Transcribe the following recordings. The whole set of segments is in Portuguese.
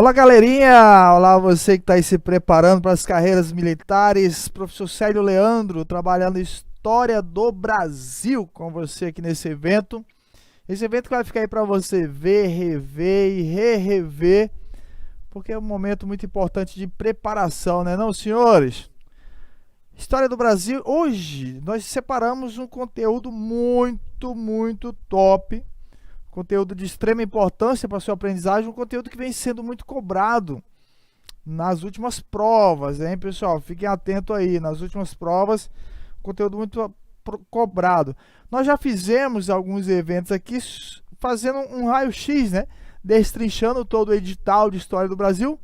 Olá, galerinha! Olá, você que está aí se preparando para as carreiras militares. Professor Célio Leandro, trabalhando História do Brasil com você aqui nesse evento. Esse evento que vai ficar aí para você ver, rever e rever, porque é um momento muito importante de preparação, né não, senhores? História do Brasil, hoje nós separamos um conteúdo muito top, conteúdo de extrema importância para a sua aprendizagem, um conteúdo que vem sendo muito cobrado nas últimas provas, hein, pessoal? Fiquem atentos aí, nas últimas provas, conteúdo muito cobrado. Nós já fizemos alguns eventos aqui fazendo um raio-x, né, destrinchando todo o edital de História do Brasil,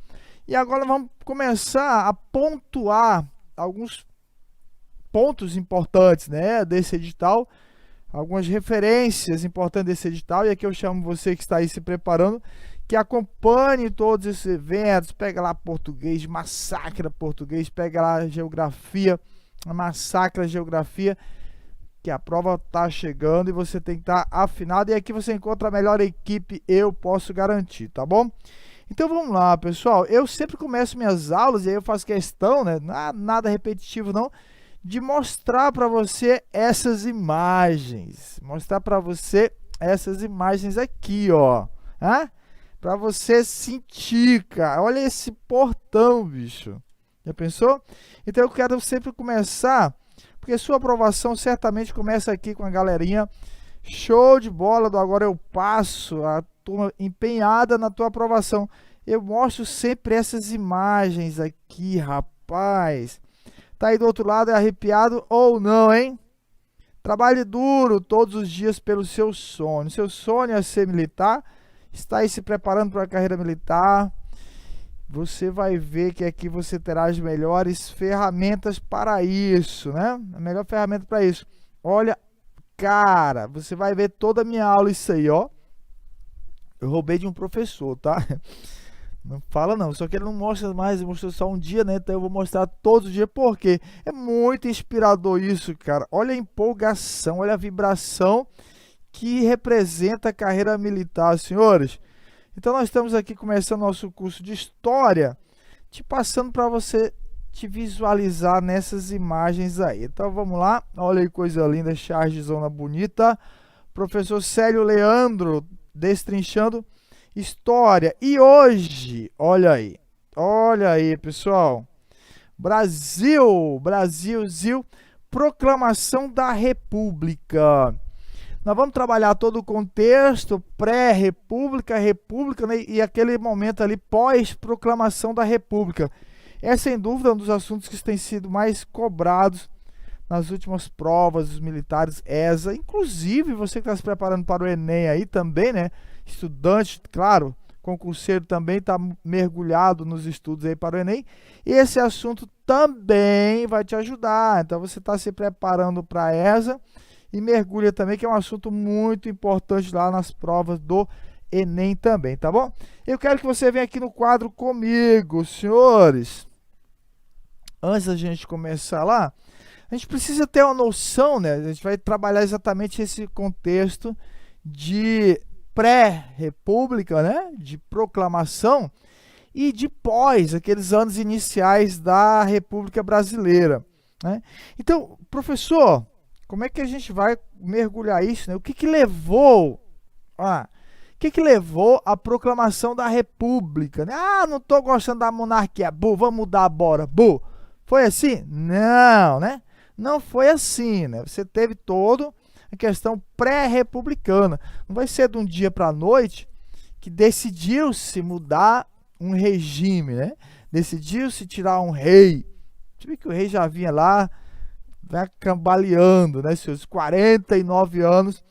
e agora vamos começar a pontuar alguns pontos importantes, né, desse edital, algumas referências importantes desse edital, e aqui eu chamo você que está aí se preparando, que acompanhe todos esses eventos, pega lá português, massacra português, pega lá geografia, massacra geografia, que a prova está chegando e você tem que estar afinado, e aqui você encontra a melhor equipe, eu posso garantir, tá bom? Então vamos lá, pessoal, eu sempre começo minhas aulas, e aí eu faço questão, né, nada repetitivo não, de mostrar para você essas imagens, aqui, ó, para você sentir, cara. Olha esse portão, bicho, já pensou? Então eu quero sempre começar, porque sua aprovação certamente começa aqui com a galerinha show de bola do Agora Eu Passo, a turma empenhada na tua aprovação. Eu mostro sempre essas imagens aqui, rapaz. Tá aí do outro lado, é arrepiado ou não, hein? Trabalhe duro todos os dias pelo seu sonho. Seu sonho é ser militar. Está aí se preparando para a carreira militar. Você vai ver que aqui você terá as melhores ferramentas para isso, né? A melhor ferramenta para isso. Olha, cara, você vai ver toda a minha aula isso aí, ó. Eu roubei de um professor, tá? Não fala não, só que ele não mostra mais, ele mostrou só um dia, né? Então eu vou mostrar todos os dias, porque é muito inspirador isso, cara. Olha a empolgação, olha a vibração que representa a carreira militar, senhores. Então nós estamos aqui começando nosso curso de História, te passando para você te visualizar nessas imagens aí. Então vamos lá, olha aí coisa linda, chargezona bonita. Professor Célio Leandro, destrinchando História. E hoje, olha aí, pessoal, Brasilzil, Proclamação da República. Nós vamos trabalhar todo o contexto pré-república, república, né, e aquele momento ali pós-proclamação da República. É sem dúvida um dos assuntos que têm sido mais cobrados nas últimas provas dos militares ESA, inclusive você que está se preparando para o Enem aí também, né? Estudante, claro, concurseiro também está mergulhado nos estudos aí para o Enem, e esse assunto também vai te ajudar. Então você está se preparando para a ESA e mergulha também, que é um assunto muito importante lá nas provas do Enem também, tá bom? Eu quero que você venha aqui no quadro comigo, senhores. Antes da gente começar lá, a gente precisa ter uma noção, né? A gente vai trabalhar exatamente esse contexto de pré-república, né? De proclamação, e de pós, aqueles anos iniciais da República Brasileira, né? Então, professor, como é que a gente vai mergulhar isso, né? O que levou à proclamação da República, né? Não estou gostando da monarquia, vamos mudar bora, foi assim? Não, né? Não foi assim, né? Você teve toda a questão pré-republicana. Não vai ser de um dia para a noite que decidiu-se mudar um regime, né? Decidiu-se tirar um rei. Você vê que o rei já vinha lá, né, cambaleando, né, seus 49 anos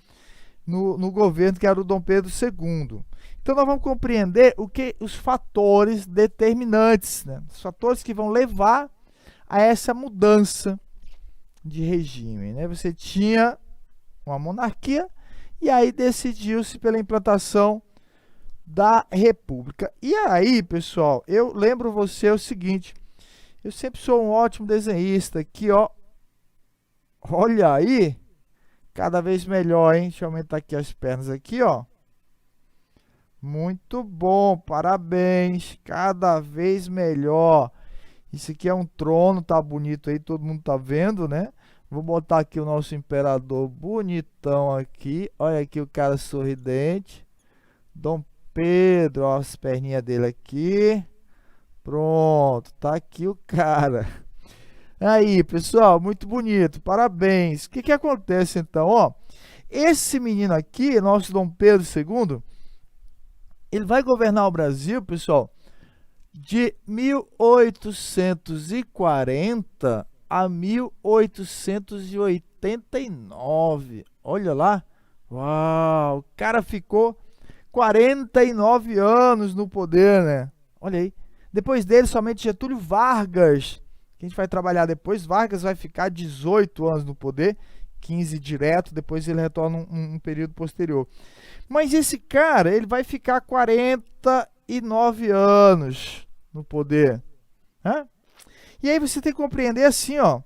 no governo, que era o Dom Pedro II. Então nós vamos compreender os fatores determinantes, né? Os fatores que vão levar a essa mudança de regime, né? Você tinha uma monarquia e aí decidiu-se pela implantação da república. E aí, pessoal, eu lembro você o seguinte, eu sempre sou um ótimo desenhista aqui, ó. Olha aí, cada vez melhor, hein? Deixa eu aumentar aqui as pernas aqui, ó. Muito bom, parabéns, cada vez melhor. Isso aqui é um trono, tá bonito aí, todo mundo tá vendo, né? Vou botar aqui o nosso imperador bonitão aqui. Olha aqui o cara sorridente. Dom Pedro, ó, as perninhas dele aqui. Pronto, tá aqui o cara. Aí, pessoal, muito bonito, parabéns. O que que acontece então, ó? Esse menino aqui, nosso Dom Pedro II, ele vai governar o Brasil, pessoal, de 1840 a 1889. Olha lá. Uau, o cara ficou 49 anos no poder, né? Olha aí. Depois dele, somente Getúlio Vargas, que a gente vai trabalhar depois. Vargas vai ficar 18 anos no poder, 15 direto, depois ele retorna um período posterior. Mas esse cara, ele vai ficar 49 anos no poder. Né? E aí você tem que compreender assim, ó.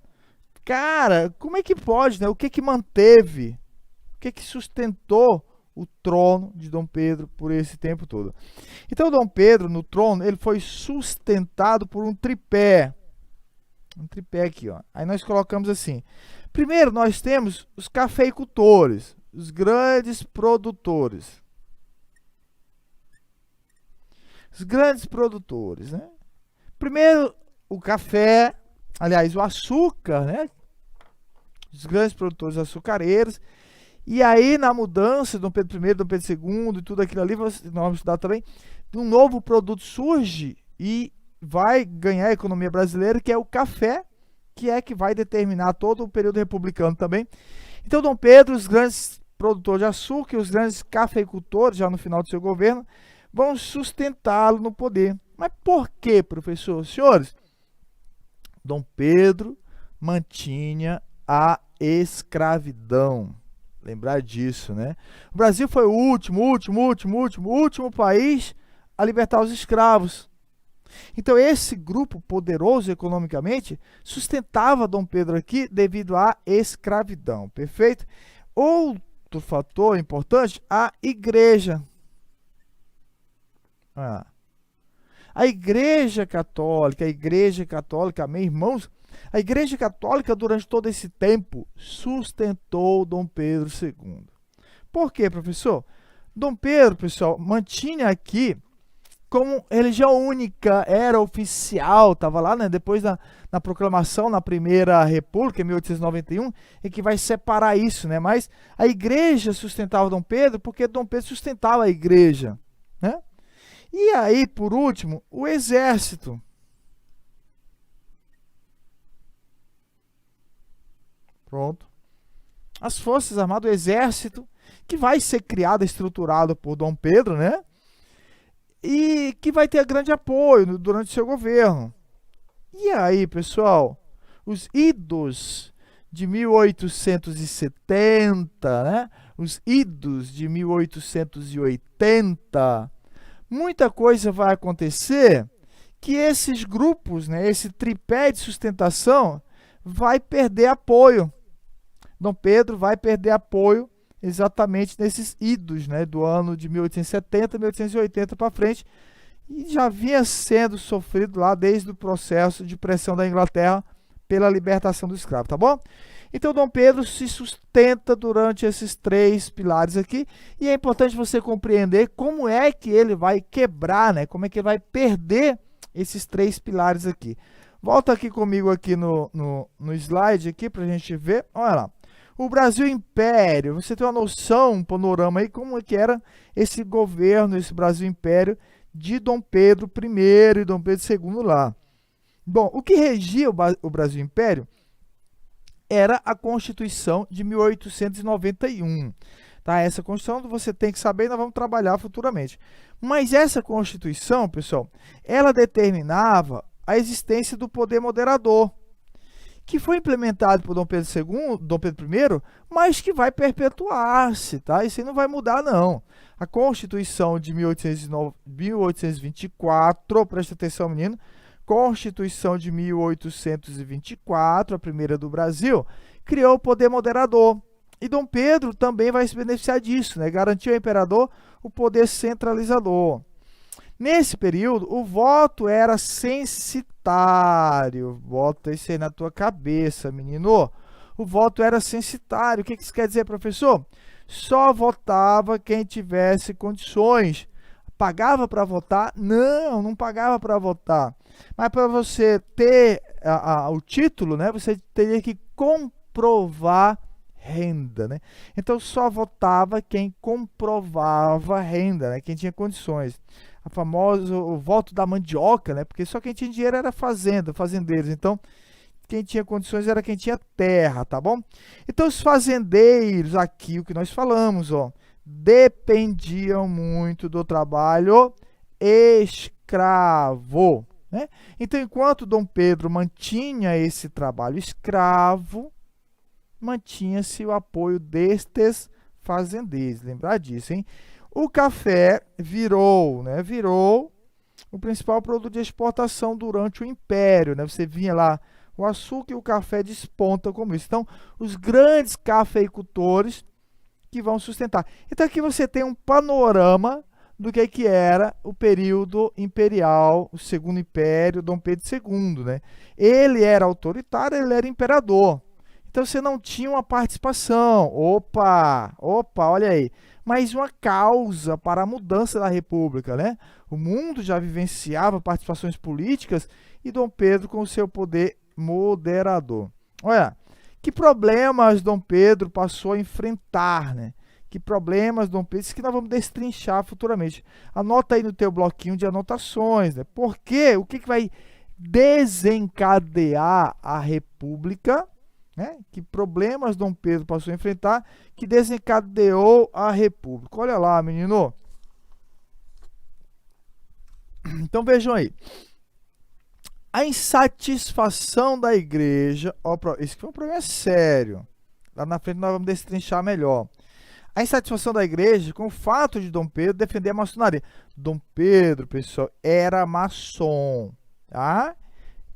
Cara, como é que pode, né? O que que manteve? O que que sustentou o trono de Dom Pedro por esse tempo todo? Então, Dom Pedro, no trono, ele foi sustentado por um tripé. Um tripé aqui, ó. Aí nós colocamos assim. Primeiro, nós temos os cafeicultores, os grandes produtores. Os grandes produtores, né? Primeiro, o café, aliás, o açúcar, né? Os grandes produtores açucareiros. E aí, na mudança, Dom Pedro I, Dom Pedro II e tudo aquilo ali, nós vamos estudar também, um novo produto surge e vai ganhar a economia brasileira, que é o café, que vai determinar todo o período republicano também. Então, Dom Pedro, os grandes produtores de açúcar e os grandes cafeicultores, já no final do seu governo, vão sustentá-lo no poder. Mas por quê, professor? Senhores, Dom Pedro mantinha a escravidão. Lembrar disso, né? O Brasil foi o último país a libertar os escravos. Então, esse grupo poderoso economicamente sustentava Dom Pedro aqui devido à escravidão, perfeito? Outro fator importante, a igreja. A Igreja Católica, amém, irmãos? A Igreja Católica, durante todo esse tempo, sustentou Dom Pedro II. Por quê, professor? Dom Pedro, pessoal, mantinha aqui como religião única, era oficial, estava lá, né, depois na proclamação, na Primeira República, em 1891, e que vai separar isso, né? Mas a igreja sustentava Dom Pedro porque Dom Pedro sustentava a igreja, né? E aí, por último, o exército. Pronto. As Forças Armadas, o exército, que vai ser criado, estruturado por Dom Pedro, né? E que vai ter grande apoio durante o seu governo. E aí, pessoal, os idos de 1870, né? Os idos de 1880, muita coisa vai acontecer que esses grupos, né, esse tripé de sustentação, vai perder apoio. Dom Pedro vai perder apoio exatamente nesses idos, né, do ano de 1870, 1880 para frente, e já vinha sendo sofrido lá desde o processo de pressão da Inglaterra pela libertação do escravo, tá bom? Então, Dom Pedro se sustenta durante esses três pilares aqui, e é importante você compreender como é que ele vai quebrar, né, como é que ele vai perder esses três pilares aqui. Volta aqui comigo aqui no slide aqui para a gente ver, olha lá. O Brasil Império, você tem uma noção, um panorama aí, como é que era esse governo, esse Brasil Império de Dom Pedro I e Dom Pedro II lá. Bom, o que regia o Brasil Império era a Constituição de 1891. Tá? Essa Constituição você tem que saber e nós vamos trabalhar futuramente. Mas essa Constituição, pessoal, ela determinava a existência do poder moderador, que foi implementado por Dom Pedro II, Dom Pedro I, mas que vai perpetuar-se, tá? Isso aí não vai mudar, não. A Constituição de 1824, presta atenção, menino, Constituição de 1824, a primeira do Brasil, criou o poder moderador, E Dom Pedro também vai se beneficiar disso, né? Garantiu ao imperador o poder centralizador. Nesse período, o voto era censitário. Bota isso aí na tua cabeça, menino. O voto era censitário. O que isso quer dizer, professor? Só votava quem tivesse condições. Pagava para votar? Não, não pagava para votar. Mas para você ter o título, né, você teria que comprovar renda, né? Então só votava quem comprovava renda, né? Quem tinha condições. A famosa o voto da mandioca, né? Porque só quem tinha dinheiro era fazendeiros. Então quem tinha condições era quem tinha terra, tá bom? Então os fazendeiros aqui, o que nós falamos, ó, dependiam muito do trabalho escravo, né? Então enquanto Dom Pedro mantinha esse trabalho escravo, mantinha-se o apoio destes fazendeiros. Lembrar disso, hein? O café virou o principal produto de exportação durante o Império, né? Você vinha lá, o açúcar e o café despontam como isso. Então, os grandes cafeicultores que vão sustentar. Então, aqui você tem um panorama do que era o período imperial, o Segundo Império, Dom Pedro II, né? Ele era autoritário, ele era imperador. Então você não tinha uma participação. Opa, olha aí. Mas uma causa para a mudança da República, né? O mundo já vivenciava participações políticas e Dom Pedro com o seu poder moderador. Olha, que problemas Dom Pedro passou a enfrentar, né? Que problemas Dom Pedro, isso que nós vamos destrinchar futuramente. Anota aí no teu bloquinho de anotações, né? Por quê? O que vai desencadear a República, né? Que problemas Dom Pedro passou a enfrentar que desencadeou a República? Olha lá, menino. Então vejam aí. A insatisfação da igreja. Ó, esse foi um problema sério. Lá na frente nós vamos destrinchar melhor. A insatisfação da igreja com o fato de Dom Pedro defender a maçonaria. Dom Pedro, pessoal, era maçom, tá?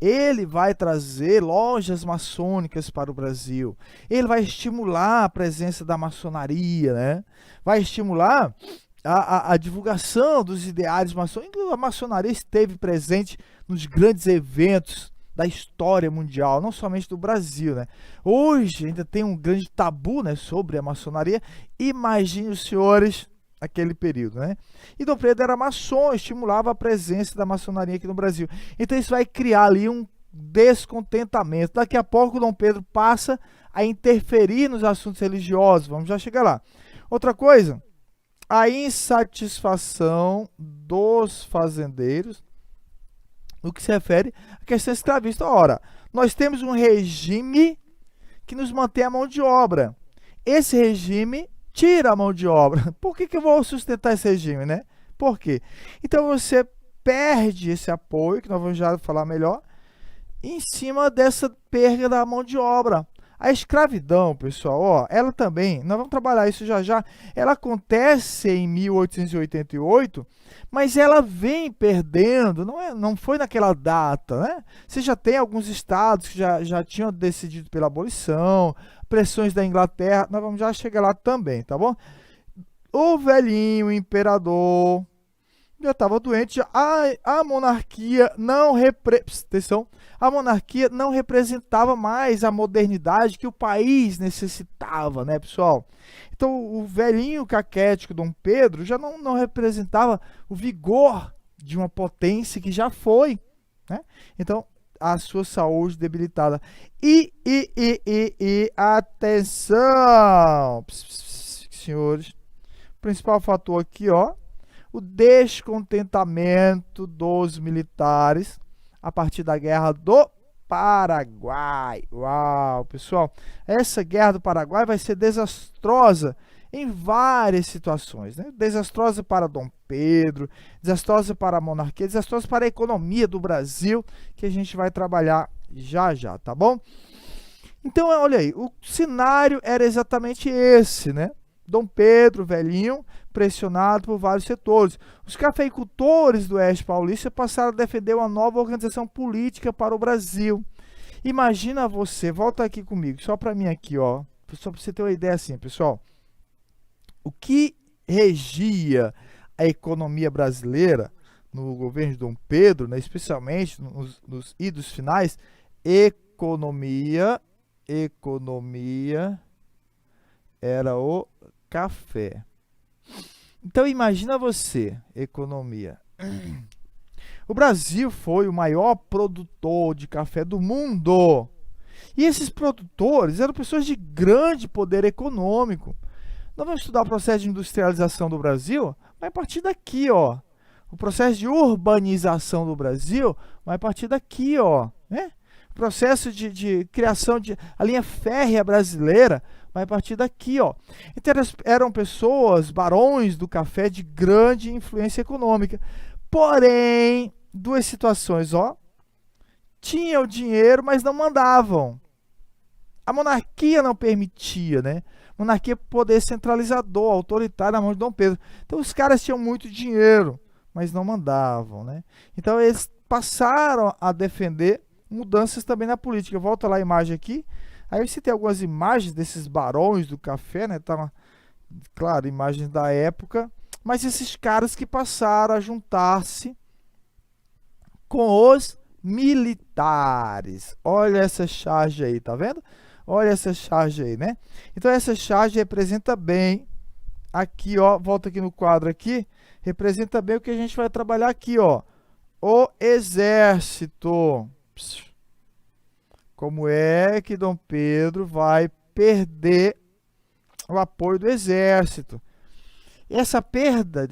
Ele vai trazer lojas maçônicas para o Brasil. Ele vai estimular a presença da maçonaria, né? Vai estimular a divulgação dos ideários maçônicos. A maçonaria esteve presente nos grandes eventos da história mundial, não somente do Brasil, né? Hoje ainda tem um grande tabu, né, sobre a maçonaria. Imagine os senhores aquele período, né? E Dom Pedro era maçom, estimulava a presença da maçonaria aqui no Brasil. Então isso vai criar ali um descontentamento. Daqui a pouco Dom Pedro passa a interferir nos assuntos religiosos. Vamos já chegar lá. Outra coisa, a insatisfação dos fazendeiros no que se refere à questão escravista. Ora, nós temos um regime que nos mantém a mão de obra. Esse regime tira a mão de obra. Por que eu vou sustentar esse regime, né? Por quê? Então você perde esse apoio, que nós vamos já falar melhor, em cima dessa perda da mão de obra. A escravidão, pessoal, ó, ela também, nós vamos trabalhar isso já já, ela acontece em 1888, mas ela vem perdendo, não foi naquela data, né? Você já tem alguns estados que já tinham decidido pela abolição, pressões da Inglaterra, nós vamos já chegar lá também, tá bom? O velhinho imperador já estava doente, a monarquia não a monarquia não representava mais a modernidade que o país necessitava, né, pessoal? Então, o velhinho caquético Dom Pedro já não representava o vigor de uma potência que já foi, né? Então, a sua saúde debilitada. Atenção, senhores, o principal fator aqui, ó, o descontentamento dos militares a partir da Guerra do Paraguai. Uau, pessoal, essa Guerra do Paraguai vai ser desastrosa em várias situações, né? Desastrosa para Dom Pedro, desastrosa para a monarquia, desastrosa para a economia do Brasil, que a gente vai trabalhar já já, tá bom? Então, olha aí, o cenário era exatamente esse, né? Dom Pedro, velhinho, pressionado por vários setores. Os cafeicultores do Oeste Paulista passaram a defender uma nova organização política para o Brasil. Imagina você, volta aqui comigo, só para mim aqui, ó. só para você ter uma ideia assim, pessoal, o que regia a economia brasileira no governo de Dom Pedro, né, especialmente nos idos finais, economia era o café. Então imagina você, economia. O Brasil foi o maior produtor de café do mundo. E esses produtores eram pessoas de grande poder econômico. Nós vamos estudar o processo de industrialização do Brasil, vai partir daqui, ó. O processo de urbanização do Brasil vai partir daqui, ó, né? O processo de criação de a linha férrea brasileira vai partir daqui, ó. Então eram pessoas, barões do café de grande influência econômica. Porém, duas situações, ó. Tinham dinheiro, mas não mandavam. A monarquia não permitia, né? Monarquia poder centralizador, autoritário na mão de Dom Pedro. Então os caras tinham muito dinheiro, mas não mandavam, né? Então eles passaram a defender mudanças também na política. Volta lá a imagem aqui. Aí você tem algumas imagens desses barões do café, né? Tá, claro, imagens da época. Mas esses caras que passaram a juntar-se com os militares. Olha essa charge aí, tá vendo? Olha essa charge aí, né? Então essa charge representa bem aqui, ó, volta aqui no quadro aqui, representa bem o que a gente vai trabalhar aqui, ó. O exército. Como é que Dom Pedro vai perder o apoio do exército? Essa perda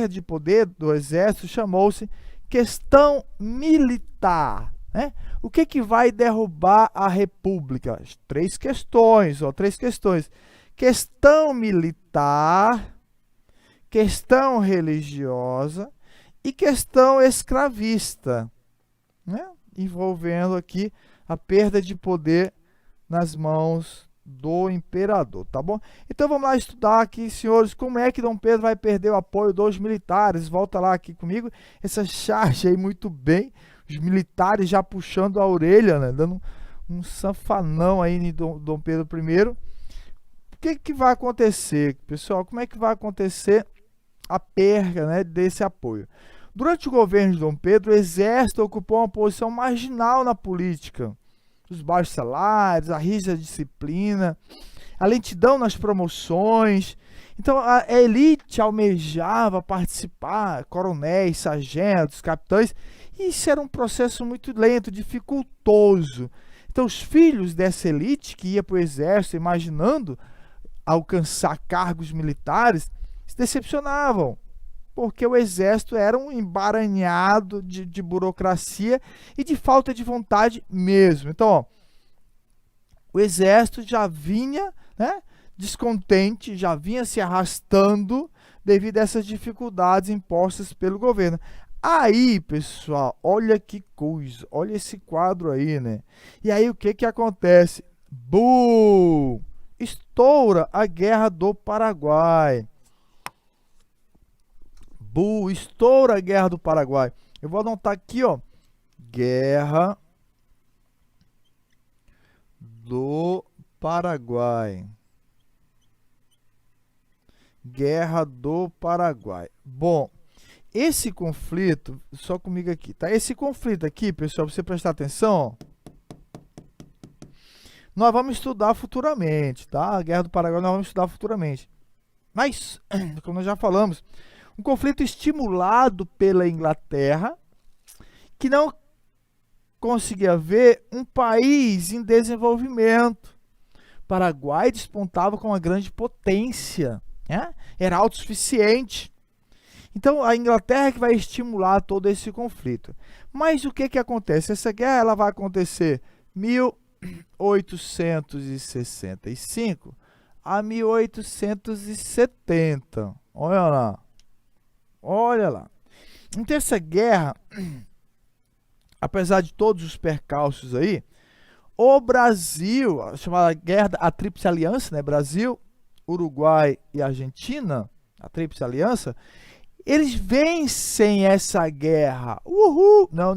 de poder do exército chamou-se questão militar, né? O que vai derrubar a república? Três questões, ó, três questões. Questão militar, questão religiosa e questão escravista, né? Envolvendo aqui a perda de poder nas mãos do imperador, tá bom? Então vamos lá estudar aqui, senhores, como é que Dom Pedro vai perder o apoio dos militares. Volta lá aqui comigo, essa charge aí muito bem, os militares já puxando a orelha, né? Dando um sanfanão aí em Dom Pedro I. O que vai acontecer, pessoal? Como é que vai acontecer a perda, né, desse apoio? Durante o governo de Dom Pedro, o exército ocupou uma posição marginal na política. Os baixos salários, a rígida disciplina, a lentidão nas promoções. Então, a elite almejava participar, coronéis, sargentos, capitães, e isso era um processo muito lento, dificultoso. Então, os filhos dessa elite que ia para o exército imaginando alcançar cargos militares, se decepcionavam, porque o exército era um emaranhado de burocracia e de falta de vontade mesmo. Então, ó, o exército já vinha, né, descontente, já vinha se arrastando devido a essas dificuldades impostas pelo governo. Aí, pessoal, olha que coisa, olha esse quadro aí, né? E aí o que acontece? Estoura a Guerra do Paraguai. Estoura a Guerra do Paraguai. Eu vou anotar aqui, ó. Guerra do Paraguai. Guerra do Paraguai. Bom, esse conflito, só comigo aqui, tá? Esse conflito aqui, pessoal, pra você prestar atenção, ó, nós vamos estudar futuramente, tá? A Guerra do Paraguai nós vamos estudar futuramente. Mas, como nós já falamos, um conflito estimulado pela Inglaterra, que não conseguia ver um país em desenvolvimento. O Paraguai despontava com uma grande potência, né? Era autossuficiente. Então, a Inglaterra que vai estimular todo esse conflito. Mas o que acontece? Essa guerra ela vai acontecer 1865 a 1870. Olha lá. Olha lá. Então essa guerra, apesar de todos os percalços aí, o Brasil, a chamada guerra, a Tríplice Aliança, né? Brasil, Uruguai e Argentina, a Tríplice Aliança, eles vencem essa guerra. Uhul! Não,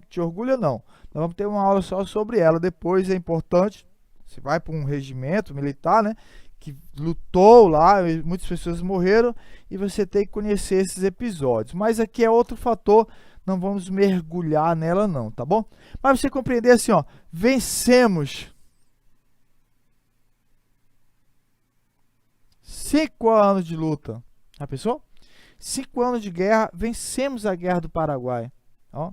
te orgulha não. Nós vamos ter uma aula só sobre ela depois, é importante Você vai para um regimento militar, né, que lutou lá, muitas pessoas morreram, e você tem que conhecer esses episódios. Mas aqui é outro fator, não vamos mergulhar nela não, tá bom? Mas você compreender assim, ó, vencemos 5 anos de luta. Já pensou? 5 anos de guerra, vencemos a Guerra do Paraguai. Ó.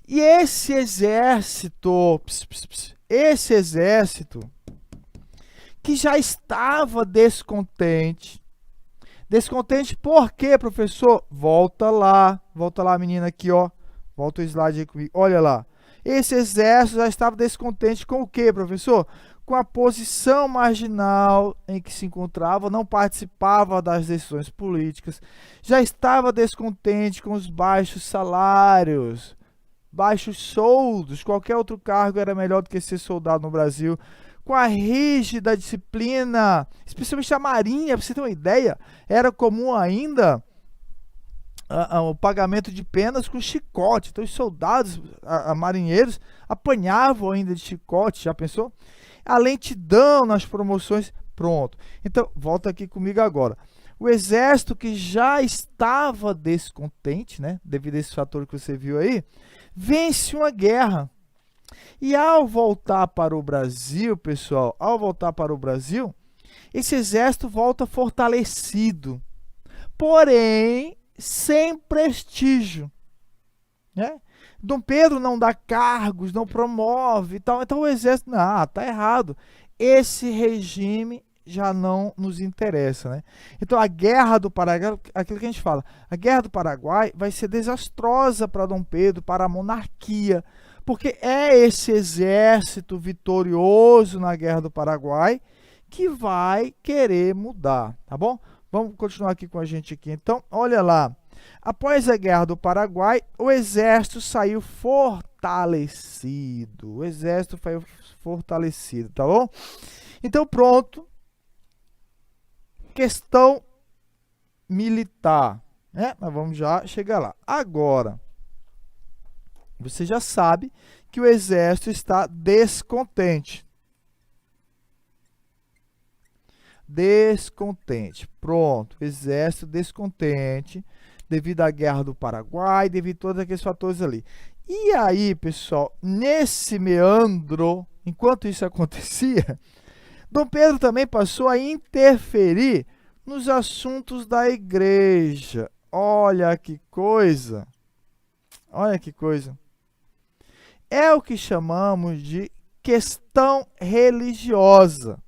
E esse exército, esse exército que já estava descontente por quê, professor? Volta lá, menina, aqui, ó. Volta o slide aí comigo, olha lá. Esse exército já estava descontente com o quê, professor? Com a posição marginal em que se encontrava, não participava das decisões políticas, já estava descontente com os baixos salários, baixos soldos, qualquer outro cargo era melhor do que ser soldado no Brasil, com a rígida disciplina, especialmente a Marinha, para você ter uma ideia, era comum ainda o pagamento de penas com chicote. Então os soldados marinheiros apanhavam ainda de chicote, já pensou? A lentidão nas promoções, pronto. Então, volta aqui comigo agora. O exército que já estava descontente, né, devido a esse fator que você viu aí, vence uma guerra. E ao voltar para o Brasil, pessoal, esse exército volta fortalecido, porém sem prestígio, né? Dom Pedro não dá cargos, não promove e tal, então o exército, tá errado. Esse regime já não nos interessa, né? Então a Guerra do Paraguai, aquilo que a gente fala, a Guerra do Paraguai vai ser desastrosa para Dom Pedro, para a monarquia, porque é esse exército vitorioso na Guerra do Paraguai que vai querer mudar, tá bom? Vamos continuar aqui com a gente aqui. Então, olha lá. Após a Guerra do Paraguai, o exército saiu fortalecido. Tá bom? Então, pronto. Questão militar, né? Nós vamos já chegar lá. Agora, você já sabe que o exército está descontente. Pronto, exército descontente devido à Guerra do Paraguai, devido a todos aqueles fatores ali. E aí, pessoal, nesse meandro, enquanto isso acontecia, Dom Pedro também passou a interferir nos assuntos da igreja. Olha que coisa! É o que chamamos de questão religiosa.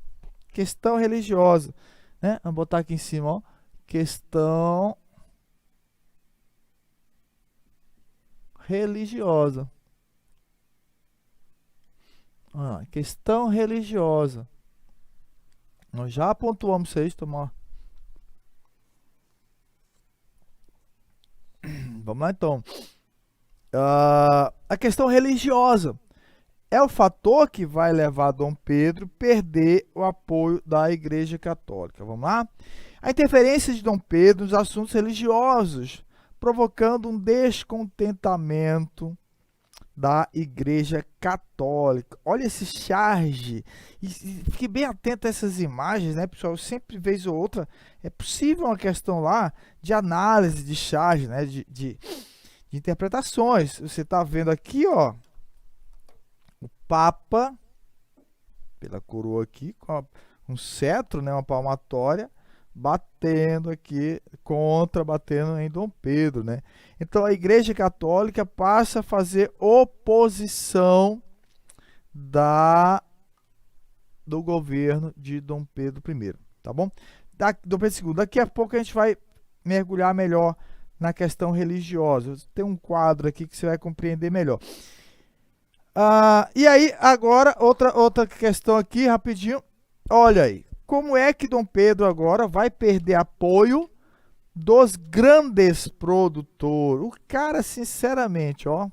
Né? Vamos botar aqui em cima, ó. Questão religiosa. Questão religiosa. Nós já pontuamos isso aí, tomar. Vamos lá, então. A questão religiosa é o fator que vai levar Dom Pedro a perder o apoio da Igreja Católica. Vamos lá? A interferência de Dom Pedro nos assuntos religiosos, provocando um descontentamento da Igreja Católica. Olha esse charge. E fique bem atento a essas imagens, né, pessoal? Sempre, vez ou outra, é possível uma questão lá de análise de charge, né, de interpretações. Você está vendo aqui, ó, o Papa, pela coroa aqui, com um cetro, né, uma palmatória, batendo aqui, batendo em Dom Pedro, né? Então a Igreja Católica passa a fazer oposição do governo de Dom Pedro I, tá bom? Dom Pedro II. Daqui a pouco a gente vai mergulhar melhor na questão religiosa. Tem um quadro aqui que você vai compreender melhor. E aí, agora, outra questão aqui, rapidinho. Olha aí, como é que Dom Pedro agora vai perder apoio dos grandes produtores? O cara, sinceramente, ó.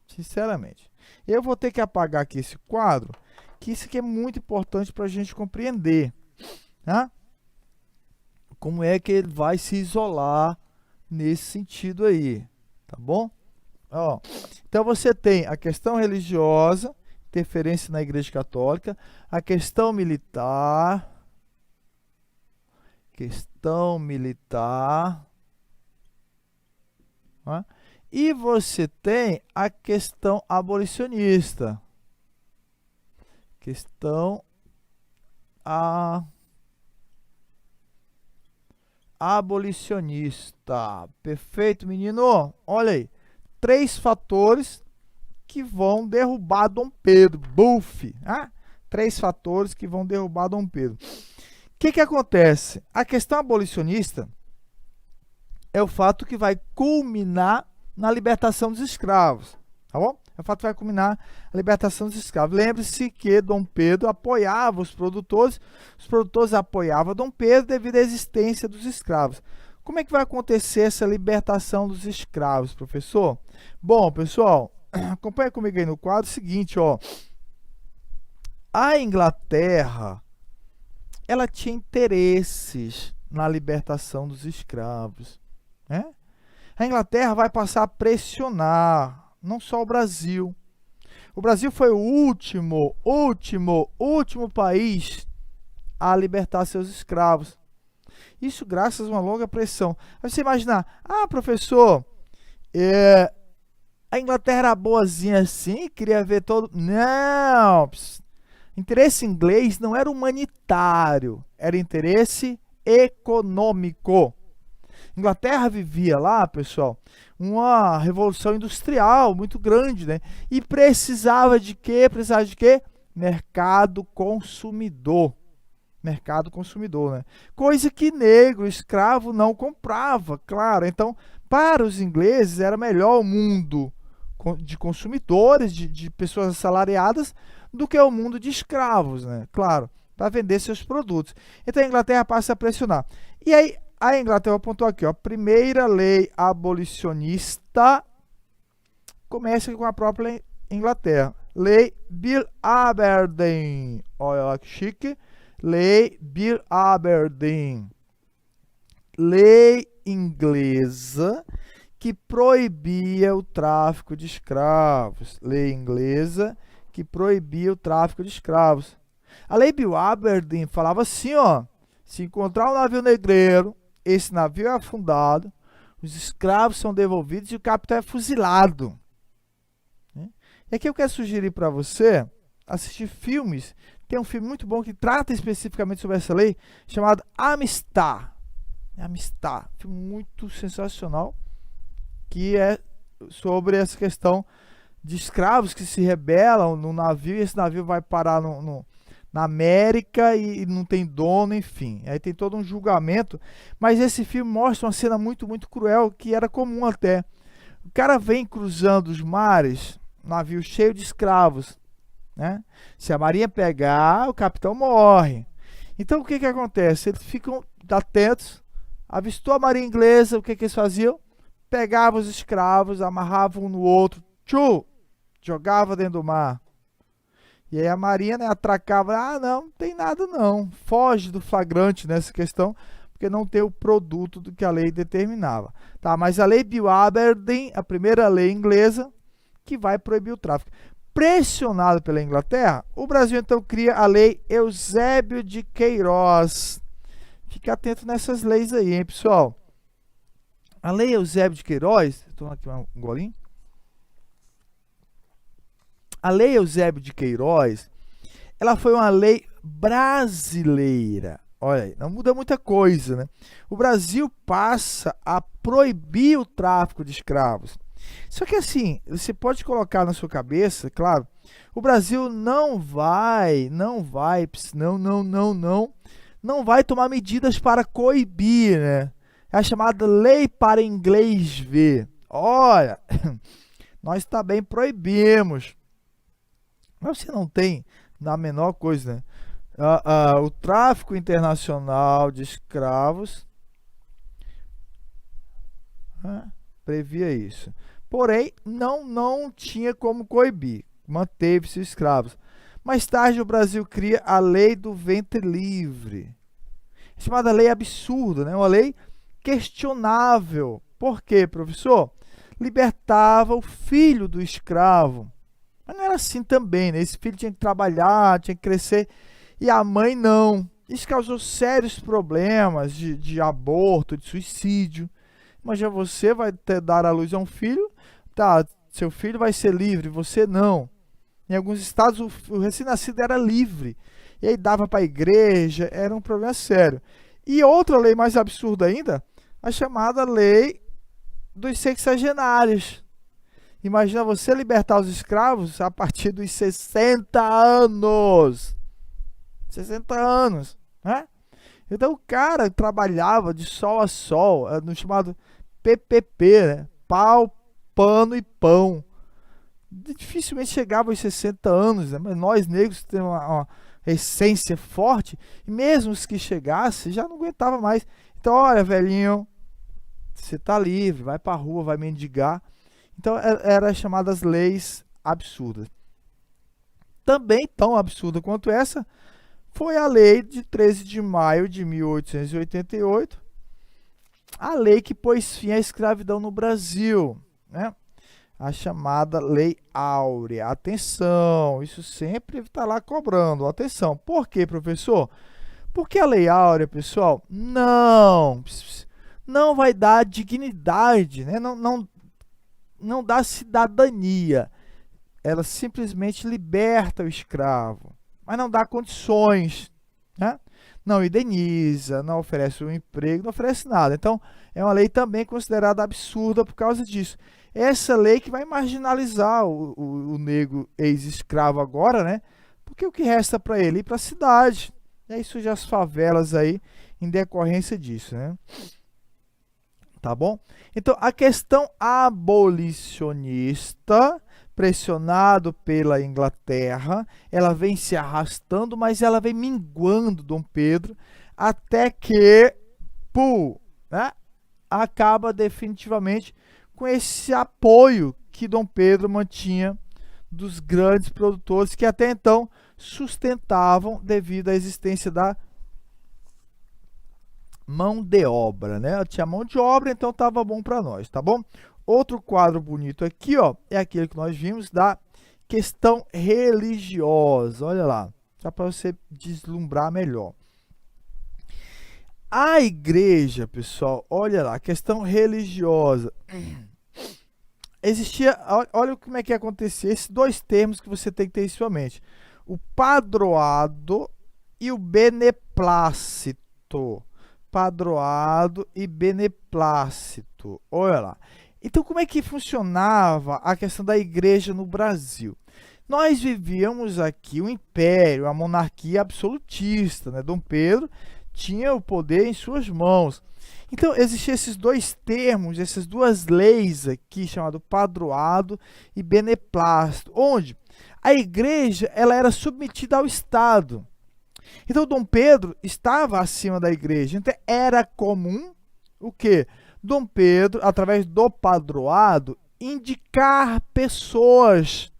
Sinceramente. Eu vou ter que apagar aqui esse quadro, que isso aqui é muito importante para a gente compreender, tá? Como é que ele vai se isolar nesse sentido aí, tá bom? Ó, então você tem a questão religiosa, interferência na Igreja Católica, a questão militar, né? E você tem a questão abolicionista, abolicionista. Perfeito, menino? Olha aí, 3 fatores que vão derrubar Dom Pedro. Buf! 3 fatores que vão derrubar Dom Pedro. O que acontece? A questão abolicionista é o fato que vai culminar na libertação dos escravos. Tá bom? É o fato que vai culminar a libertação dos escravos. Lembre-se que Dom Pedro apoiava os produtores apoiavam Dom Pedro devido à existência dos escravos. Como é que vai acontecer essa libertação dos escravos, professor? Bom, pessoal, acompanha comigo aí no quadro seguinte, ó. A Inglaterra, ela tinha interesses na libertação dos escravos, né? A Inglaterra vai passar a pressionar, não só o Brasil. O Brasil foi o último país a libertar seus escravos. Isso graças a uma longa pressão. Aí você imaginar, professor, a Inglaterra era boazinha assim, queria ver todo... Não! Interesse inglês não era humanitário, era interesse econômico. Inglaterra vivia lá, pessoal, uma revolução industrial muito grande, né? E precisava de quê? Mercado consumidor. Mercado consumidor, né? Coisa que negro, escravo não comprava, claro. Então, para os ingleses era melhor o mundo de consumidores, de pessoas assalariadas, do que o mundo de escravos, né? Claro, para vender seus produtos. Então a Inglaterra passa a pressionar. E aí a Inglaterra apontou aqui, ó, primeira lei abolicionista começa com a própria Inglaterra. Lei Bill Aberdeen. Olha lá que chique. Lei Bill Aberdeen. Lei inglesa que proibia o tráfico de escravos. Lei inglesa que proibia o tráfico de escravos. A lei Bill Aberdeen falava assim, ó, se encontrar um navio negreiro, esse navio é afundado, os escravos são devolvidos e o capitão é fuzilado. E aqui eu quero sugerir para você assistir filmes. Tem um filme muito bom que trata especificamente sobre essa lei, chamado Amistad. Amistad, filme muito sensacional, que é sobre essa questão de escravos que se rebelam no navio, e esse navio vai parar na América e não tem dono, enfim. Aí tem todo um julgamento, mas esse filme mostra uma cena muito, muito cruel, que era comum até. O cara vem cruzando os mares, navio cheio de escravos, né? Se a marinha pegar, o capitão morre. Então o que acontece? Eles ficam atentos, avistou a marinha inglesa, o que eles faziam? Pegavam os escravos, amarravam um no outro, jogava dentro do mar. E aí a marinha, né, atracava, não tem nada não, foge do flagrante nessa questão, porque não tem o produto do que a lei determinava. Tá, mas a lei Bill Aberdeen, a primeira lei inglesa, que vai proibir o tráfico. Pressionado pela Inglaterra, o Brasil então cria a lei Eusébio de Queiroz. Fique atento nessas leis aí, hein, pessoal. A lei Eusébio de Queiroz, estou aqui um golinho. A lei Eusébio de Queiroz, ela foi uma lei brasileira. Olha aí, não muda muita coisa, né? O Brasil passa a proibir o tráfico de escravos. Só que assim, você pode colocar na sua cabeça, claro, o Brasil não vai tomar medidas para coibir, né? É a chamada lei para inglês ver. Olha, nós também proibimos. Mas você não tem, na menor coisa, né? O tráfico internacional de escravos previa isso. Porém, não tinha como coibir, manteve-se escravos. Mais tarde, o Brasil cria a lei do ventre livre, chamada lei absurda, né? Uma lei questionável. Por quê, professor? Libertava o filho do escravo, Mas não era assim também, né? Esse filho tinha que trabalhar, tinha que crescer, e a mãe não. Isso causou sérios problemas de aborto, de suicídio. Imagina, você vai dar à luz a um filho, tá, seu filho vai ser livre, você não. Em alguns estados o recém-nascido era livre, e aí dava para a igreja, era um problema sério. E outra lei mais absurda ainda, a chamada lei dos sexagenários. Imagina você libertar os escravos a partir dos 60 anos. 60 anos, né? Então o cara trabalhava de sol a sol, no chamado PPP, né? Pau, pano e pão. Dificilmente chegava aos 60 anos, né? Mas nós negros temos uma essência forte, e mesmo os que chegassem já não aguentava mais. Então, olha, velhinho, você tá livre, vai pra rua, vai mendigar. Então, eram as chamadas leis absurdas. Também tão absurda quanto essa foi a lei de 13 de maio de 1888, a lei que pôs fim à escravidão no Brasil, né? A chamada Lei Áurea. Atenção, isso sempre está lá cobrando. Atenção. Por quê, professor? Porque a Lei Áurea, pessoal, não vai dar dignidade, né? Não dá cidadania. Ela simplesmente liberta o escravo, mas não dá condições, né? Não indeniza, não oferece um emprego, não oferece nada. Então, é uma lei também considerada absurda por causa disso. Essa lei que vai marginalizar o negro ex-escravo agora, né? Porque o que resta para ele? Ir para a cidade. E aí surgem as favelas aí em decorrência disso, né? Tá bom? Então, a questão abolicionista, pressionado pela Inglaterra, ela vem se arrastando, mas ela vem minguando Dom Pedro, até que, né, acaba definitivamente com esse apoio que Dom Pedro mantinha dos grandes produtores que até então sustentavam devido à existência da mão de obra, né? Tinha mão de obra, então estava bom para nós, tá bom? Outro quadro bonito aqui, ó, é aquele que nós vimos da questão religiosa. Olha lá, só para você deslumbrar melhor. A igreja, pessoal, olha lá, questão religiosa. Existia, olha como é que acontecia, esses dois termos que você tem que ter em sua mente. O padroado e o beneplácito. Padroado e beneplácito. Olha lá. Então, como é que funcionava a questão da igreja no Brasil? Nós vivíamos aqui o império, a monarquia absolutista, né? Dom Pedro tinha o poder em suas mãos. Então, existiam esses dois termos, essas duas leis aqui, chamado padroado e beneplácito, onde a igreja ela era submetida ao Estado. Então, Dom Pedro estava acima da igreja. Então, era comum o quê? Dom Pedro, através do padroado, indicar pessoas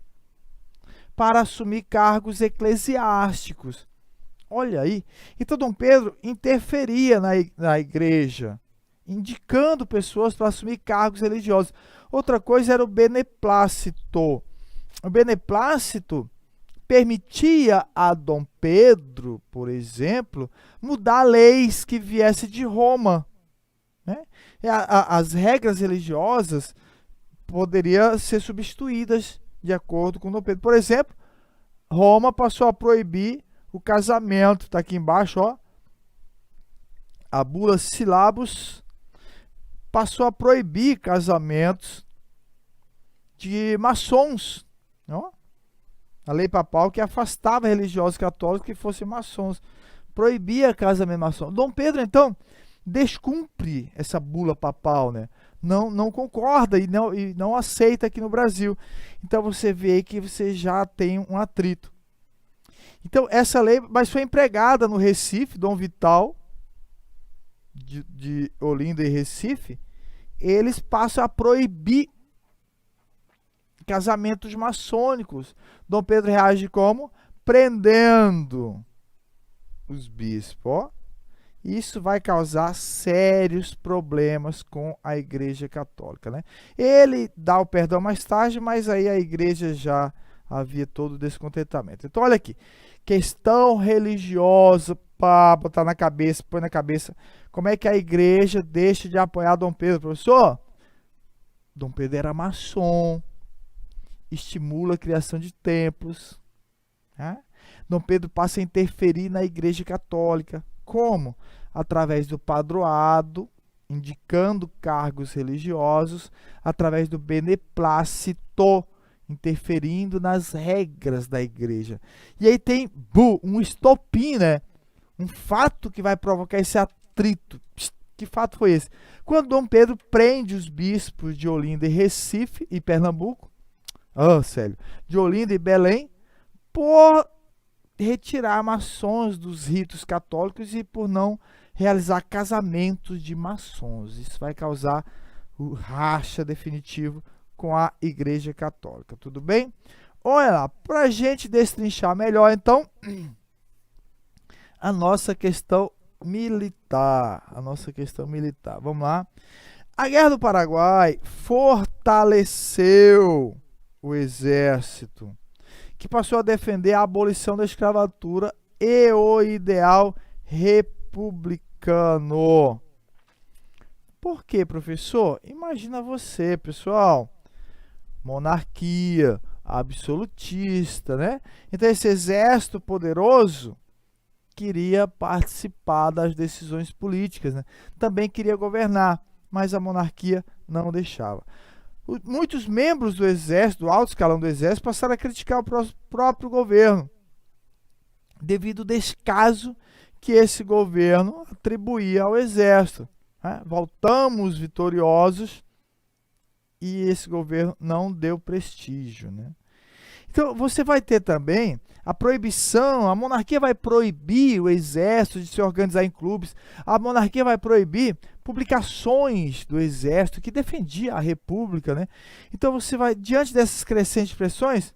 para assumir cargos eclesiásticos. Olha aí. Então, Dom Pedro interferia na igreja, indicando pessoas para assumir cargos religiosos. Outra coisa era o beneplácito. O beneplácito permitia a Dom Pedro, por exemplo, mudar leis que viessem de Roma, né? As regras religiosas poderiam ser substituídas de acordo com Dom Pedro. Por exemplo, Roma passou a proibir o casamento, está aqui embaixo, ó, a bula Syllabus passou a proibir casamentos de maçons, ó. A lei papal que afastava religiosos católicos que fossem maçons, proibia casamento maçom. Dom Pedro, então, descumpre essa bula papal, né? Não concorda e não aceita aqui no Brasil. Então, você vê aí que você já tem um atrito. Então, essa lei, mas foi empregada no Recife, Dom Vital, de Olinda e Recife, eles passam a proibir casamentos maçônicos. Dom Pedro reage como? Prendendo os bispos. Ó. Isso vai causar sérios problemas com a Igreja Católica, né? Ele dá o perdão mais tarde, mas aí a Igreja já havia todo o descontentamento. Então, olha aqui, questão religiosa, para botar na cabeça, põe na cabeça, como é que a igreja deixa de apoiar Dom Pedro, professor? Dom Pedro era maçom, estimula a criação de templos, né? Dom Pedro passa a interferir na igreja católica. Como? Através do padroado, indicando cargos religiosos, através do beneplácito, interferindo nas regras da igreja. E aí tem um estopim, né? Um fato que vai provocar esse atrito. Que fato foi esse? Quando Dom Pedro prende os bispos de Olinda e Recife e Pernambuco, de Olinda e Belém, por retirar maçons dos ritos católicos e por não realizar casamentos de maçons. Isso vai causar o racha definitivo com a Igreja Católica. Tudo bem? Olha lá, para a gente destrinchar melhor, então, a nossa questão militar. Vamos lá. A Guerra do Paraguai fortaleceu o exército, que passou a defender a abolição da escravatura e o ideal republicano. Por quê, professor? Imagina você, pessoal, monarquia absolutista, né? Então esse exército poderoso queria participar das decisões políticas, né? Também queria governar, mas a monarquia não deixava. Muitos membros do exército, do alto escalão do exército, passaram a criticar o próprio governo, devido ao descaso que esse governo atribuía ao exército, né? Voltamos vitoriosos e esse governo não deu prestígio, né? Então, você vai ter também a proibição, a monarquia vai proibir o exército de se organizar em clubes, a monarquia vai proibir publicações do exército que defendia a república, né? Então, você vai, diante dessas crescentes pressões,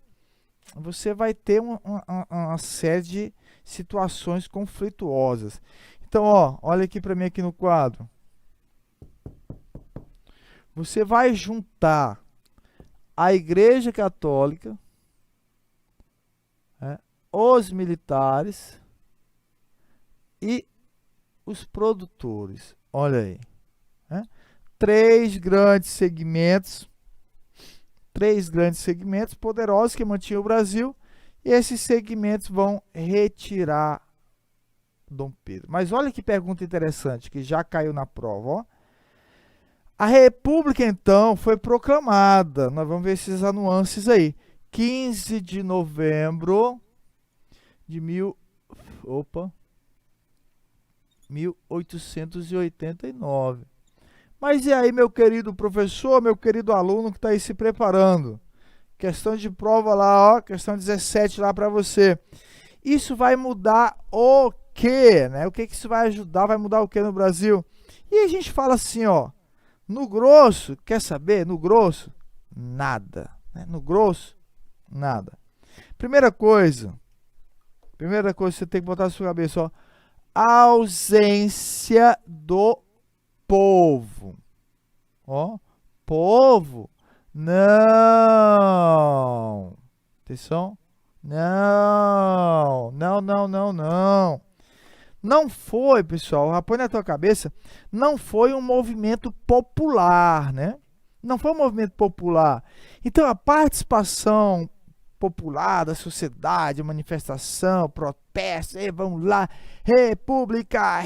você vai ter uma série de situações conflituosas. Então, olha aqui para mim aqui no quadro. Você vai juntar a Igreja Católica, os militares e os produtores. Olha aí. Três grandes segmentos poderosos que mantinham o Brasil, e esses segmentos vão retirar Dom Pedro. Mas olha que pergunta interessante, que já caiu na prova. A República, então, foi proclamada. Nós vamos ver esses nuances aí. 15 de novembro de 1889. Mas e aí, meu querido professor, meu querido aluno que está aí se preparando? Questão de prova lá, questão 17 lá para você. Isso vai mudar o quê? Né? O que isso vai ajudar? Vai mudar o quê no Brasil? E a gente fala assim, no grosso, quer saber? No grosso, nada. Né? No grosso, nada. Primeira coisa que você tem que botar na sua cabeça, ausência do povo. Povo, não. Atenção, não. Não foi, pessoal, põe na tua cabeça, não foi um movimento popular, né? Não foi um movimento popular. Então, a participação popular da sociedade, manifestação, protesto, vamos lá, república,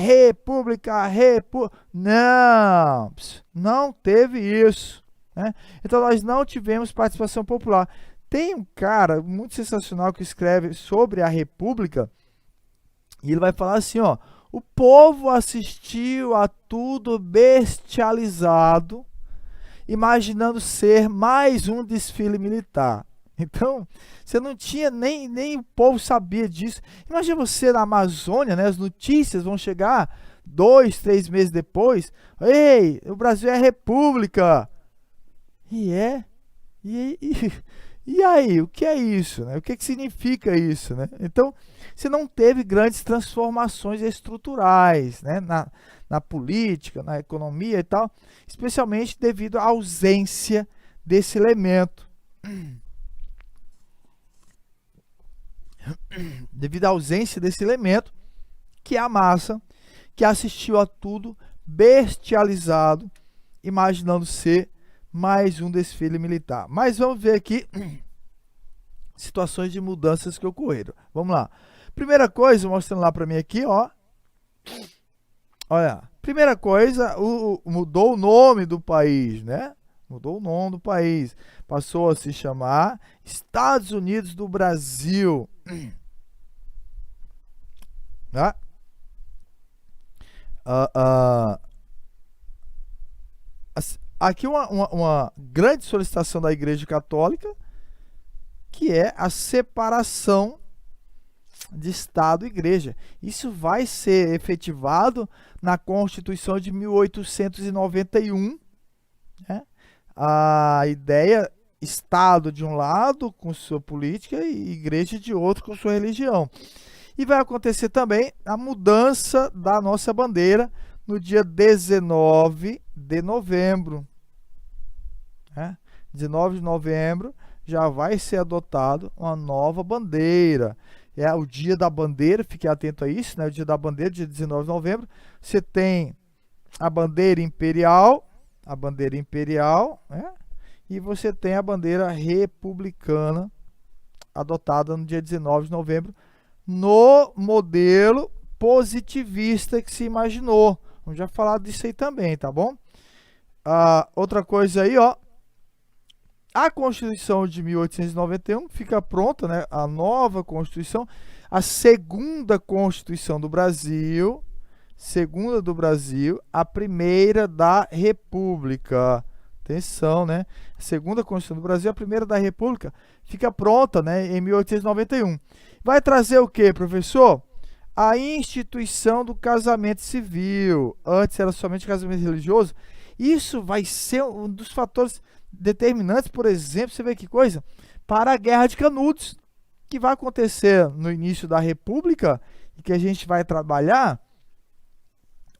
não teve isso, né? Então, nós não tivemos participação popular. Tem um cara muito sensacional que escreve sobre a república, e ele vai falar assim, o povo assistiu a tudo bestializado, imaginando ser mais um desfile militar. Então, você não tinha, nem o povo sabia disso. Imagina você na Amazônia, né? As notícias vão chegar 2, 3 meses depois. Ei, o Brasil é república. E aí, o que é isso? Né? O que significa isso? Né? Então, você não teve grandes transformações estruturais, né? na política, na economia e tal, especialmente devido à ausência desse elemento. devido à ausência desse elemento, que é a massa, que assistiu a tudo bestializado, imaginando ser mais um desfile militar. Mas vamos ver aqui situações de mudanças que ocorreram. Vamos lá. Primeira coisa, mostrando lá para mim aqui, ó. Olha, primeira coisa, mudou o nome do país, né? Mudou o nome do país. Passou a se chamar Estados Unidos do Brasil. Né? Aqui uma grande solicitação da Igreja Católica, que é a separação de Estado e Igreja. Isso vai ser efetivado na Constituição de 1891. Né? A ideia, Estado de um lado com sua política e Igreja de outro com sua religião. E vai acontecer também a mudança da nossa bandeira no dia 19 de novembro. 19 de novembro já vai ser adotado uma nova bandeira. É o dia da bandeira, fique atento a isso, né? O dia da bandeira, dia 19 de novembro. Você tem a bandeira imperial, né? E você tem a bandeira republicana, adotada no dia 19 de novembro, no modelo positivista que se imaginou. Vamos já falar disso aí também, tá bom? Outra coisa aí, ó. A Constituição de 1891 fica pronta, né? A nova Constituição, a segunda Constituição do Brasil, a primeira da República. Atenção, né? A segunda Constituição do Brasil, a primeira da República, fica pronta, né? Em 1891. Vai trazer o que, professor? A instituição do casamento civil. Antes era somente casamento religioso. Isso vai ser um dos fatores determinantes, por exemplo, você vê que coisa? Para a Guerra de Canudos, que vai acontecer no início da República, e que a gente vai trabalhar,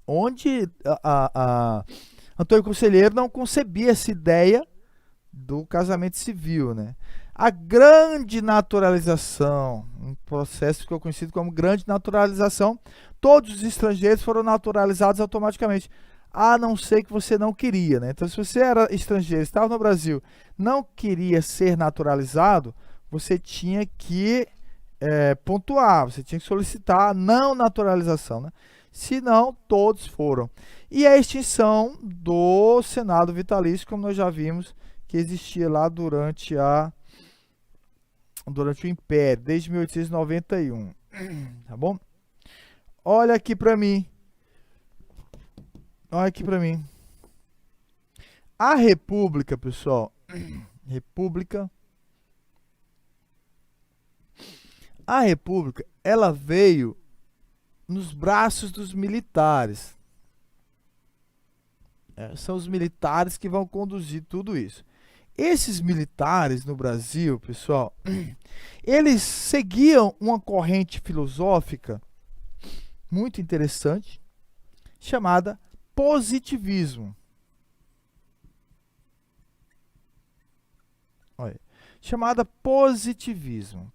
onde Antônio Conselheiro não concebia essa ideia do casamento civil, né? A grande naturalização, um processo que ficou conhecido como grande naturalização, todos os estrangeiros foram naturalizados automaticamente, a não ser que você não queria, né? Então, se você era estrangeiro, estava no Brasil, não queria ser naturalizado, você tinha que pontuar, você tinha que solicitar a não naturalização, né? Se não, todos foram. E a extinção do Senado vitalício, como nós já vimos, que existia lá durante o Império, desde 1891. Tá bom? Olha aqui para mim. Olha aqui para mim. A República, pessoal. A República, ela veio nos braços dos militares. São os militares que vão conduzir tudo isso. Esses militares no Brasil, pessoal, eles seguiam uma corrente filosófica muito interessante, chamada positivismo. Olha, chamada positivismo.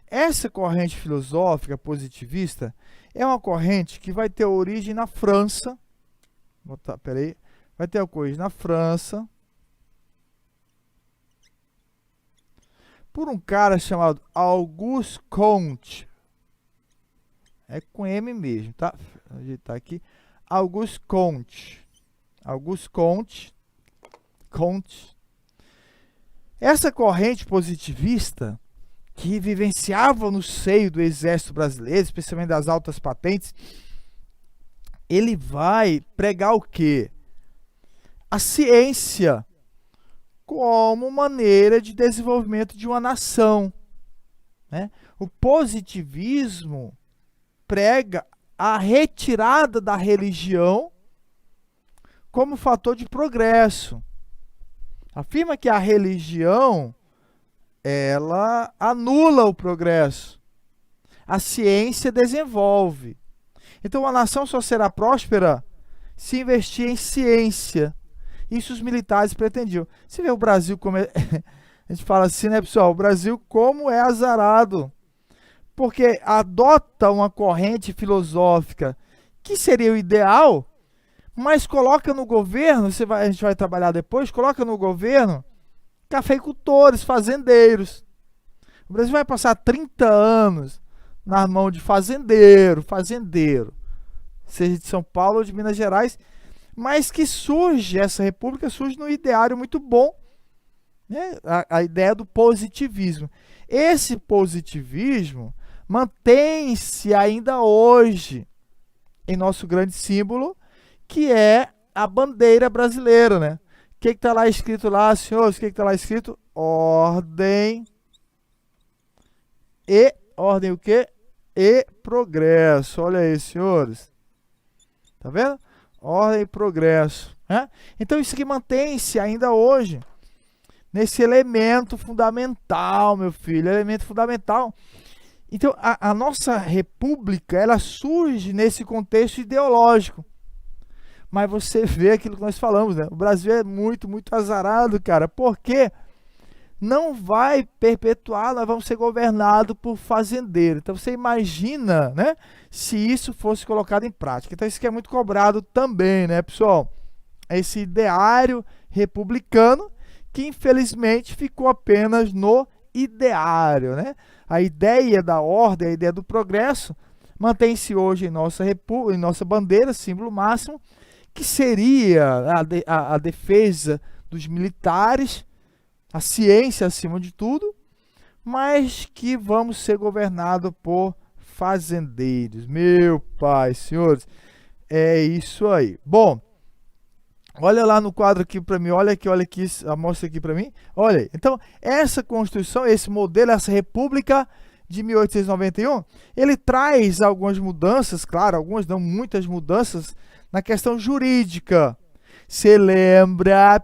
Essa corrente filosófica positivista é uma corrente que vai ter origem na França. Vai ter origem na França, por um cara chamado Auguste Comte. É com M mesmo, tá? Vou ajeitar aqui. Auguste Comte. Essa corrente positivista, que vivenciava no seio do exército brasileiro, especialmente das altas patentes, ele vai pregar o quê? A ciência como maneira de desenvolvimento de uma nação, né? O positivismo prega a retirada da religião como fator de progresso. Afirma que a religião, ela anula o progresso. A ciência desenvolve. Então, a nação só será próspera se investir em ciência. Isso os militares pretendiam. Você vê o Brasil como A gente fala assim, né, pessoal? O Brasil como é azarado, porque adota uma corrente filosófica que seria o ideal, mas coloca no governo, a gente vai trabalhar depois, coloca no governo cafeicultores, fazendeiros. O Brasil vai passar 30 anos na mão de fazendeiro, seja de São Paulo ou de Minas Gerais, mas que essa república surge num ideário muito bom, né? A ideia do positivismo. Esse positivismo mantém-se ainda hoje em nosso grande símbolo, que é a bandeira brasileira, né? O que está lá escrito lá, senhores? O que está lá escrito? Ordem o quê? E progresso. Olha aí, senhores. Tá vendo? Ordem e progresso, né? Então isso aqui mantém-se ainda hoje nesse elemento fundamental, meu filho, elemento fundamental. Então a nossa república, ela surge nesse contexto ideológico. Mas você vê aquilo que nós falamos, né? O Brasil é muito, muito azarado, cara. Por quê? Não vai perpetuar, nós vamos ser governados por fazendeiro. Então você imagina, né, se isso fosse colocado em prática. Então isso aqui é muito cobrado também, né, pessoal? Esse ideário republicano que infelizmente ficou apenas no ideário, né? A ideia da ordem, a ideia do progresso mantém-se hoje em nossa bandeira, símbolo máximo, que seria a defesa dos militares, a ciência acima de tudo, mas que vamos ser governados por fazendeiros. Meu pai, senhores, é isso aí. Bom, olha lá no quadro aqui para mim, olha aqui, mostra aqui para mim. Olha aí. Então, essa Constituição, esse modelo, essa República de 1891, ele traz algumas mudanças, claro, algumas não, muitas mudanças na questão jurídica. Você lembra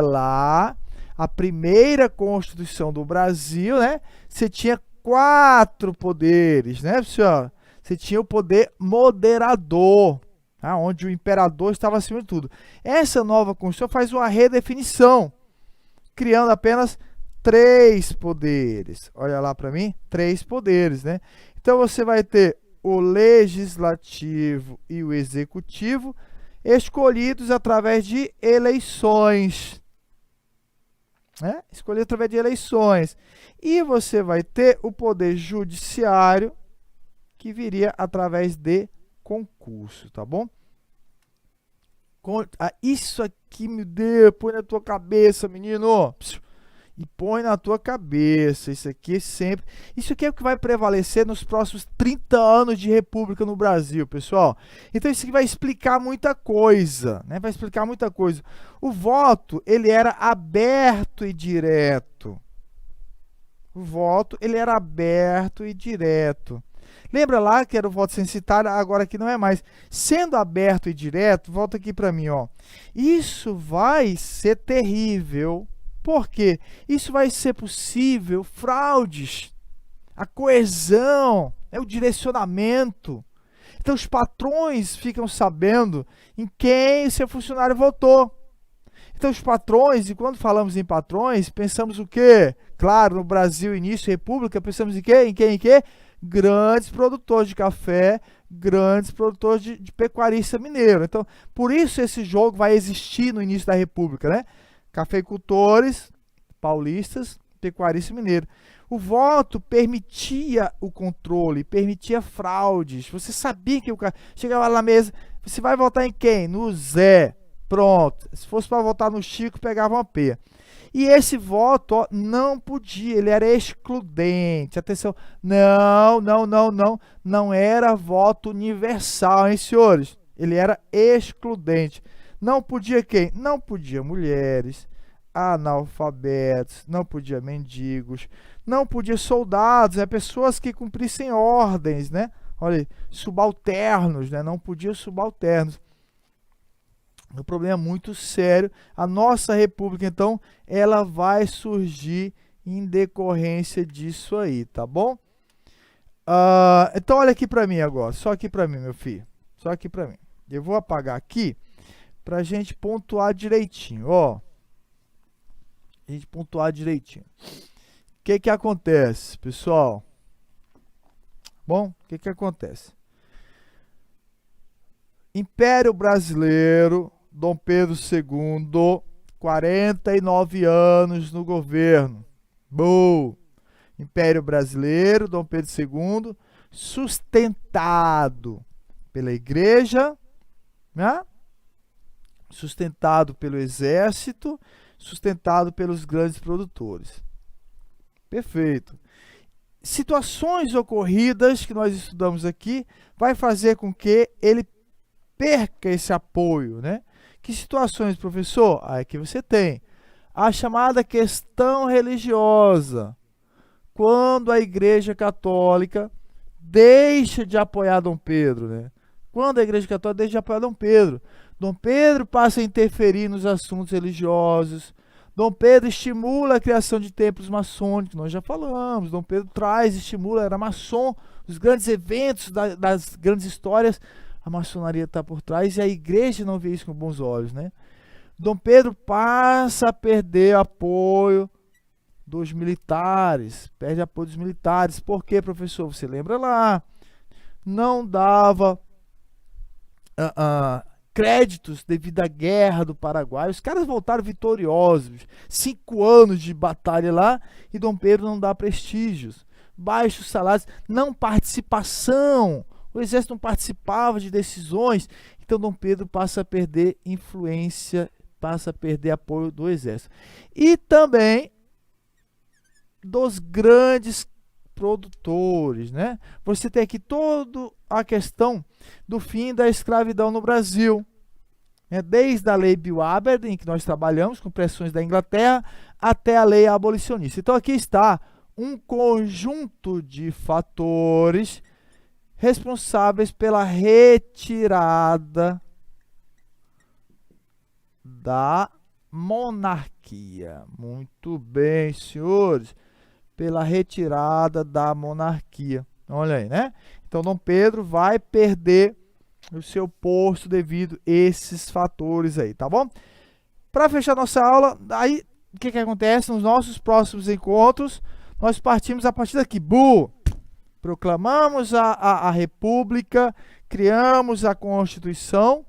lá, a primeira Constituição do Brasil, né? Você tinha 4 poderes, né, pessoal? Você tinha o poder moderador, tá? Onde o imperador estava acima de tudo. Essa nova Constituição faz uma redefinição, criando apenas 3 poderes. Olha lá para mim, 3 poderes, né? Então você vai ter o legislativo e o executivo escolhidos através de eleições, né? Escolhido através de eleições. E você vai ter o poder judiciário, que viria através de concurso, tá bom? Isso aqui, meu Deus, põe na tua cabeça, menino. E põe na tua cabeça, isso aqui sempre. Isso aqui é o que vai prevalecer nos próximos 30 anos de república no Brasil, pessoal. Então isso aqui vai explicar muita coisa, né? Vai explicar muita coisa. O voto, ele era aberto e direto. O voto, ele era aberto e direto. Lembra lá que era o voto censitário, agora aqui não é mais. Sendo aberto e direto, volta aqui para mim, ó. Isso vai ser terrível. Por quê? Isso vai ser possível fraudes, a coesão, o direcionamento. Então os patrões ficam sabendo em quem o seu funcionário votou. Então os patrões, e quando falamos em patrões, pensamos o quê? Claro, no Brasil, início república, pensamos em quê? Em quê? Grandes produtores de café, grandes produtores de pecuarista mineiro. Então, por isso esse jogo vai existir no início da república, né? Cafeicultores, paulistas, pecuarista mineiro. O voto permitia o controle, permitia fraudes. Você sabia que o cara chegava lá na mesa, você vai votar em quem? No Zé. Pronto. Se fosse para votar no Chico, pegava uma P. E esse voto, ó, não podia, ele era excludente. Atenção, não era voto universal, hein, senhores? Ele era excludente. Não podia quem? Não podia mulheres, analfabetos, não podia mendigos, não podia soldados, né? Pessoas que cumprissem ordens, né? Olha aí, subalternos, né? Não podia subalternos. Um problema muito sério. A nossa república, então, ela vai surgir em decorrência disso aí, tá bom? Então, olha aqui para mim agora, só aqui para mim, meu filho, só aqui para mim. Eu vou apagar aqui para a gente pontuar direitinho, ó. A gente pontuar direitinho. O que que acontece, pessoal? Bom, o que que acontece? Império Brasileiro, Dom Pedro II, 49 anos no governo. Boa! Império Brasileiro, Dom Pedro II, sustentado pela igreja, né? Sustentado pelo exército, sustentado pelos grandes produtores. Perfeito. Situações ocorridas que nós estudamos aqui vai fazer com que ele perca esse apoio, né? Que situações, professor? Aqui você tem a chamada questão religiosa, quando a Igreja Católica deixa de apoiar Dom Pedro, né? Quando a Igreja Católica deixa de apoiar Dom Pedro passa a interferir nos assuntos religiosos. Dom Pedro estimula a criação de templos maçônicos, nós já falamos. Dom Pedro estimula, era maçom, os grandes eventos das grandes histórias, a maçonaria está por trás e a igreja não vê isso com bons olhos, né? Dom Pedro passa a perder apoio dos militares, perde apoio dos militares. Por quê, professor? Você lembra lá? Não dava créditos devido à guerra do Paraguai. Os caras voltaram vitoriosos, 5 anos de batalha lá, e Dom Pedro não dá prestígios, baixos salários, não participação, o exército não participava de decisões, então Dom Pedro passa a perder influência, passa a perder apoio do exército. E também dos grandes produtores, né? Você tem aqui toda a questão do fim da escravidão no Brasil, né? Desde a lei Bill Aberdeen, que nós trabalhamos com pressões da Inglaterra, até a lei abolicionista. Então aqui está um conjunto de fatores responsáveis pela retirada da monarquia. Muito bem, senhores, pela retirada da monarquia. Olha aí, né? Então, Dom Pedro vai perder o seu posto devido a esses fatores aí, tá bom? Para fechar nossa aula, aí o que acontece nos nossos próximos encontros? Nós partimos a partir daqui. Proclamamos a República, criamos a Constituição,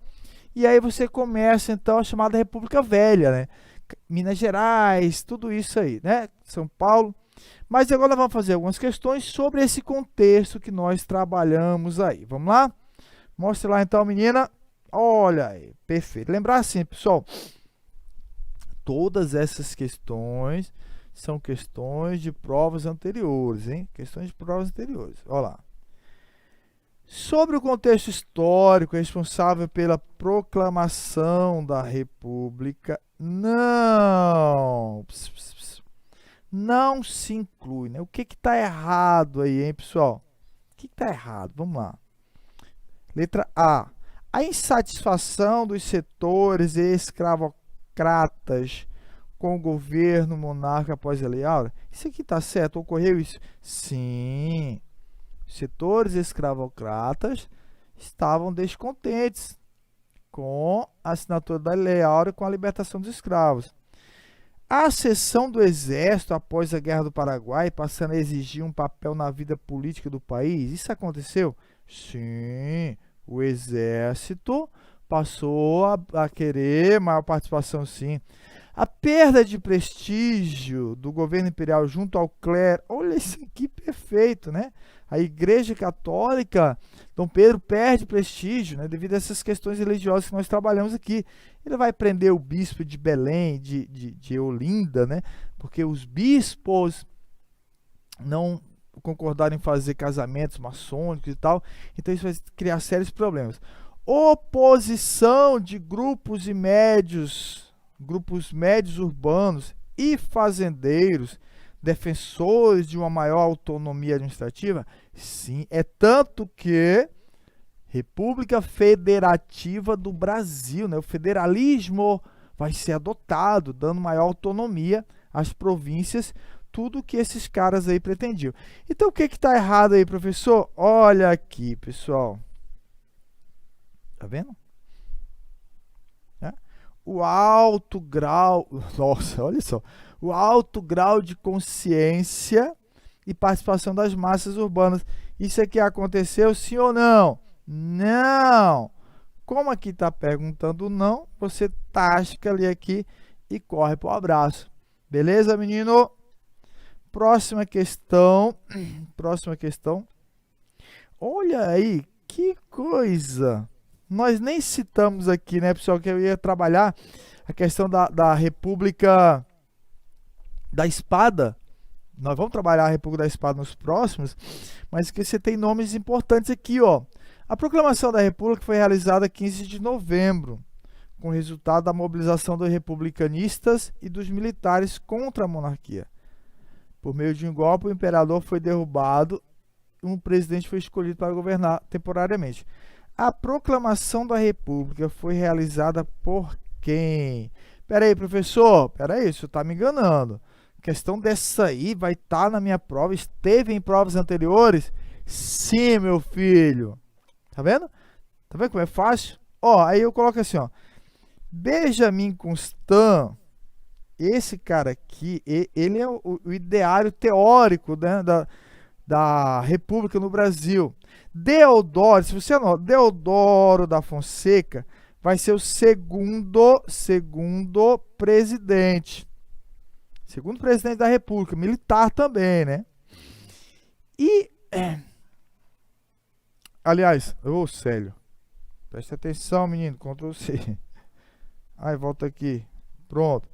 e aí você começa, então, a chamada República Velha, né? Minas Gerais, tudo isso aí, né? São Paulo. Mas agora nós vamos fazer algumas questões sobre esse contexto que nós trabalhamos aí. Vamos lá? Mostre lá, então, menina. Olha aí, perfeito. Lembrar assim, pessoal, todas essas questões são questões de provas anteriores, hein? Questões de provas anteriores. Olha lá. Sobre o contexto histórico responsável pela proclamação da República, não se inclui, né? O que está errado aí, hein, pessoal? O que está errado? Vamos lá. Letra A. A insatisfação dos setores escravocratas com o governo monarca após a Lei Áurea. Isso aqui está certo? Ocorreu isso? Sim. Os setores escravocratas estavam descontentes com a assinatura da Lei Áurea com a libertação dos escravos. A ascensão do exército após a Guerra do Paraguai, passando a exigir um papel na vida política do país, isso aconteceu? Sim, o exército passou a querer maior participação, sim. A perda de prestígio do governo imperial junto ao clero, olha isso aqui, perfeito, né? A Igreja Católica, Dom Pedro perde prestígio, né, devido a essas questões religiosas que nós trabalhamos aqui. Ele vai prender o bispo de Belém, de Olinda, né, porque os bispos não concordaram em fazer casamentos maçônicos e tal, então isso vai criar sérios problemas. Oposição de grupos médios urbanos e fazendeiros, defensores de uma maior autonomia administrativa? Sim, é tanto que República Federativa do Brasil, né? O federalismo vai ser adotado, dando maior autonomia às províncias, tudo que esses caras aí pretendiam. Então, o que está errado aí, professor? Olha aqui, pessoal. Tá vendo? o alto grau, nossa, olha só, o alto grau de consciência e participação das massas urbanas. Isso aqui aconteceu, sim ou não? Não! Como aqui está perguntando não, você tasca ali aqui e corre para o abraço. Beleza, menino? Próxima questão. Próxima questão. Olha aí, que coisa! Nós nem citamos aqui, né, pessoal, que eu ia trabalhar a questão da República da Espada. Nós vamos trabalhar a República da Espada nos próximos, mas que você tem nomes importantes aqui, ó. A proclamação da República foi realizada 15 de novembro, com resultado da mobilização dos republicanistas e dos militares contra a monarquia. Por meio de um golpe, o imperador foi derrubado e um presidente foi escolhido para governar temporariamente. A proclamação da República foi realizada por quem? Peraí, professor, peraí, isso está me enganando. A questão dessa aí vai estar na minha prova, esteve em provas anteriores? Sim, meu filho. Tá vendo? Tá vendo como é fácil? Ó, aí eu coloco assim, ó. Benjamin Constant, esse cara aqui, ele é o ideário teórico, né, da República no Brasil. Deodoro, se você anota, Deodoro da Fonseca vai ser o segundo presidente. Segundo presidente da República, militar também, né? E, aliás, ô Célio, preste atenção, menino, Ctrl C. Aí, volta aqui, pronto.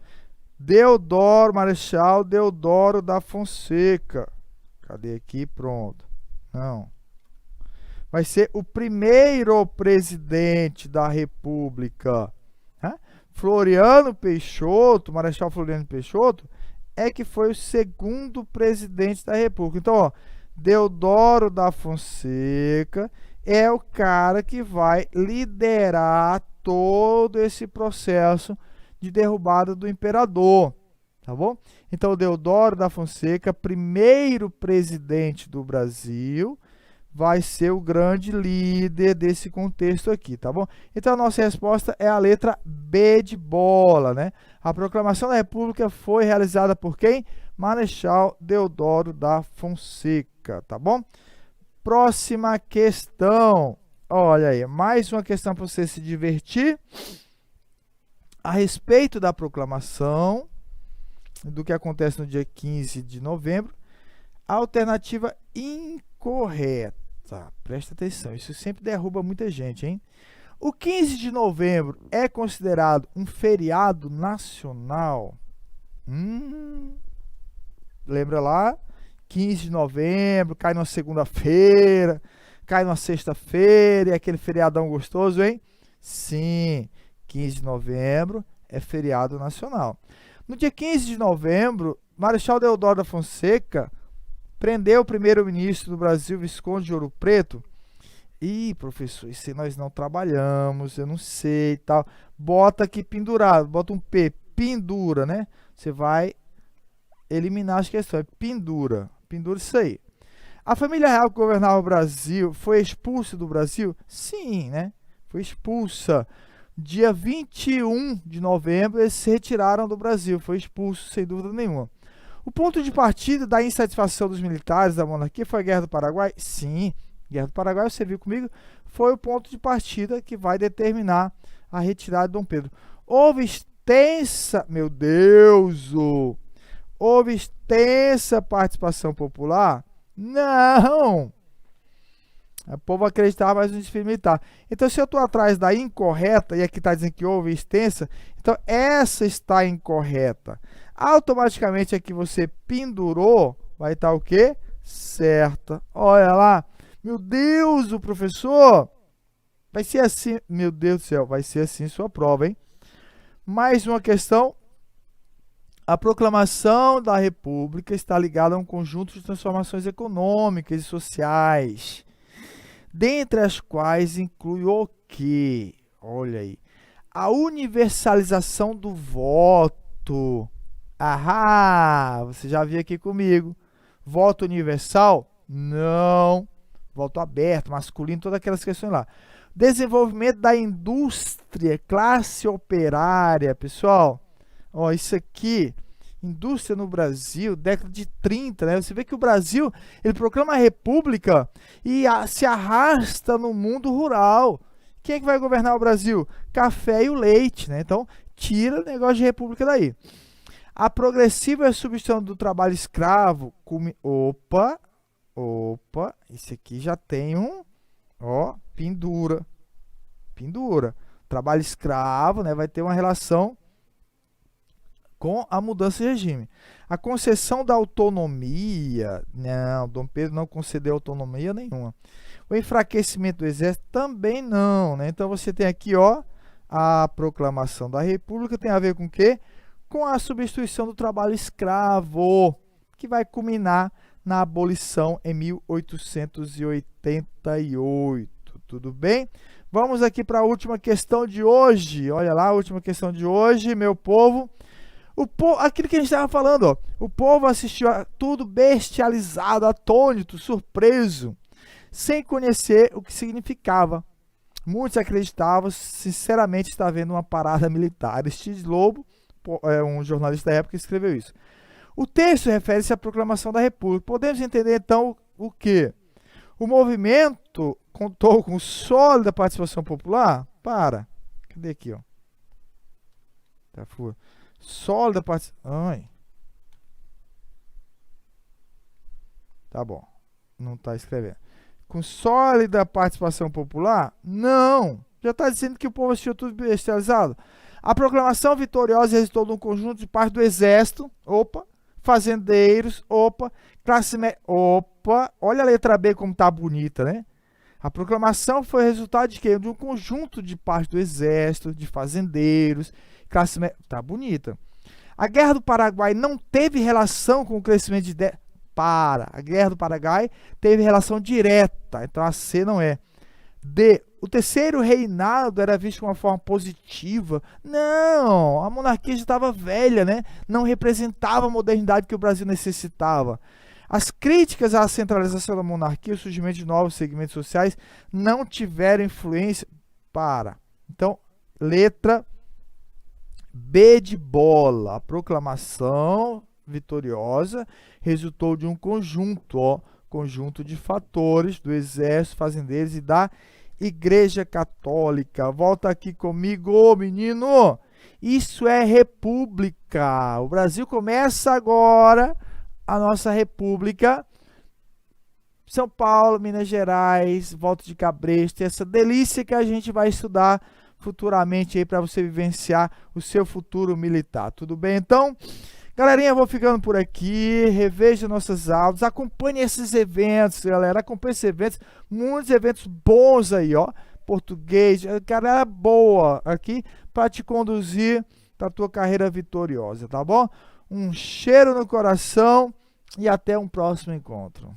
Deodoro, Marechal Deodoro da Fonseca. Cadê aqui? Pronto. Não. Vai ser o primeiro presidente da República. Né? Floriano Peixoto, Marechal Floriano Peixoto, é que foi o segundo presidente da República. Então, ó, Deodoro da Fonseca é o cara que vai liderar todo esse processo de derrubada do imperador, tá bom? Então, Deodoro da Fonseca, primeiro presidente do Brasil, vai ser o grande líder desse contexto aqui, tá bom? Então, a nossa resposta é a letra B de bola, né? A proclamação da República foi realizada por quem? Marechal Deodoro da Fonseca, tá bom? Próxima questão. Olha aí, mais uma questão para você se divertir. A respeito da proclamação, do que acontece no dia 15 de novembro, a alternativa incorreta. Presta atenção, isso sempre derruba muita gente, hein? O 15 de novembro é considerado um feriado nacional? Lembra lá? 15 de novembro, cai numa segunda-feira, cai numa sexta-feira, e aquele feriadão gostoso, hein? Sim, 15 de novembro é feriado nacional. No dia 15 de novembro, Marechal Deodoro da Fonseca prendeu o primeiro-ministro do Brasil, Visconde de Ouro Preto. Ih, professor, isso aí nós não trabalhamos, eu não sei e tal. Bota aqui pendurado, bota um P, pendura, né? Você vai eliminar as questões, pendura isso aí. A família real que governava o Brasil foi expulsa do Brasil? Sim, né? Foi expulsa. Dia 21 de novembro, eles se retiraram do Brasil, foi expulso, sem dúvida nenhuma. O ponto de partida da insatisfação dos militares da monarquia foi a Guerra do Paraguai? Sim, Guerra do Paraguai, você viu comigo, foi o ponto de partida que vai determinar a retirada de Dom Pedro. Houve extensa, meu Deus, houve extensa participação popular? Não! O povo acreditava mais no desfile militar. Então, se eu estou atrás da incorreta, e aqui está dizendo que houve extensa, então essa está incorreta. Automaticamente aqui você pendurou, vai estar o quê? Certa. Olha lá. Meu Deus, o professor! Vai ser assim, meu Deus do céu, vai ser assim sua prova, hein? Mais uma questão. A proclamação da República está ligada a um conjunto de transformações econômicas e sociais, dentre as quais inclui o quê? Olha aí. A universalização do voto. Ahá! Você já viu aqui comigo. Voto universal? Não. Voto aberto, masculino, todas aquelas questões lá. Desenvolvimento da indústria, classe operária, pessoal. Ó, isso aqui, indústria no Brasil, década de 30, né? Você vê que o Brasil, ele proclama a república e se arrasta no mundo rural. Quem é que vai governar o Brasil? Café e o leite, né? Então, tira o negócio de república daí. A progressiva substituição do trabalho escravo. Opa, esse aqui já tem ó, pendura. Trabalho escravo, né? Vai ter uma relação com a mudança de regime. A concessão da autonomia, não, Dom Pedro não concedeu autonomia nenhuma. O enfraquecimento do exército também não, né? Então você tem aqui, ó, a proclamação da República tem a ver com o quê? Com a substituição do trabalho escravo, que vai culminar na abolição em 1888. Tudo bem? Vamos aqui para a última questão de hoje. Olha lá, a última questão de hoje, meu povo. Aquilo que a gente estava falando, ó, o povo assistiu a tudo bestializado, atônito, surpreso, sem conhecer o que significava. Muitos acreditavam, sinceramente, estar vendo uma parada militar. Aristides Lobo, um jornalista da época, escreveu isso. O texto refere-se à proclamação da República. Podemos entender, então, o quê? O movimento contou com sólida participação popular? Cadê aqui, ó? Tá fora. Sólida participação. Ai. Tá bom. Não está escrevendo. Com sólida participação popular? Não. Já está dizendo que o povo assistiu tudo bestializado. A proclamação vitoriosa resultou de um conjunto de parte do exército. Opa. Fazendeiros. Opa. Classe média. Opa. Olha a letra B como tá bonita, né? A proclamação foi resultado de quê? De um conjunto de parte do exército, de fazendeiros, classe média. Tá bonita. A Guerra do Paraguai não teve relação com o crescimento de... A Guerra do Paraguai teve relação direta, então a C não é. D. O terceiro reinado era visto de uma forma positiva. Não, a monarquia já estava velha, né? Não representava a modernidade que o Brasil necessitava. As críticas à centralização da monarquia e o surgimento de novos segmentos sociais não tiveram influência. Então, letra B de bola. A proclamação vitoriosa resultou de um conjunto de fatores do exército, fazendeiros e da Igreja Católica. Volta aqui comigo, menino. Isso é república. O Brasil começa agora a nossa república. São Paulo, Minas Gerais, Volta de Cabresto, essa delícia que a gente vai estudar futuramente aí para você vivenciar o seu futuro militar. Tudo bem? Então, galerinha, eu vou ficando por aqui. Reveja nossas aulas, acompanhe esses eventos, galera. Acompanhe esses eventos, muitos eventos bons aí, ó. Português, galera boa aqui para te conduzir para a tua carreira vitoriosa, tá bom? Um cheiro no coração e até um próximo encontro.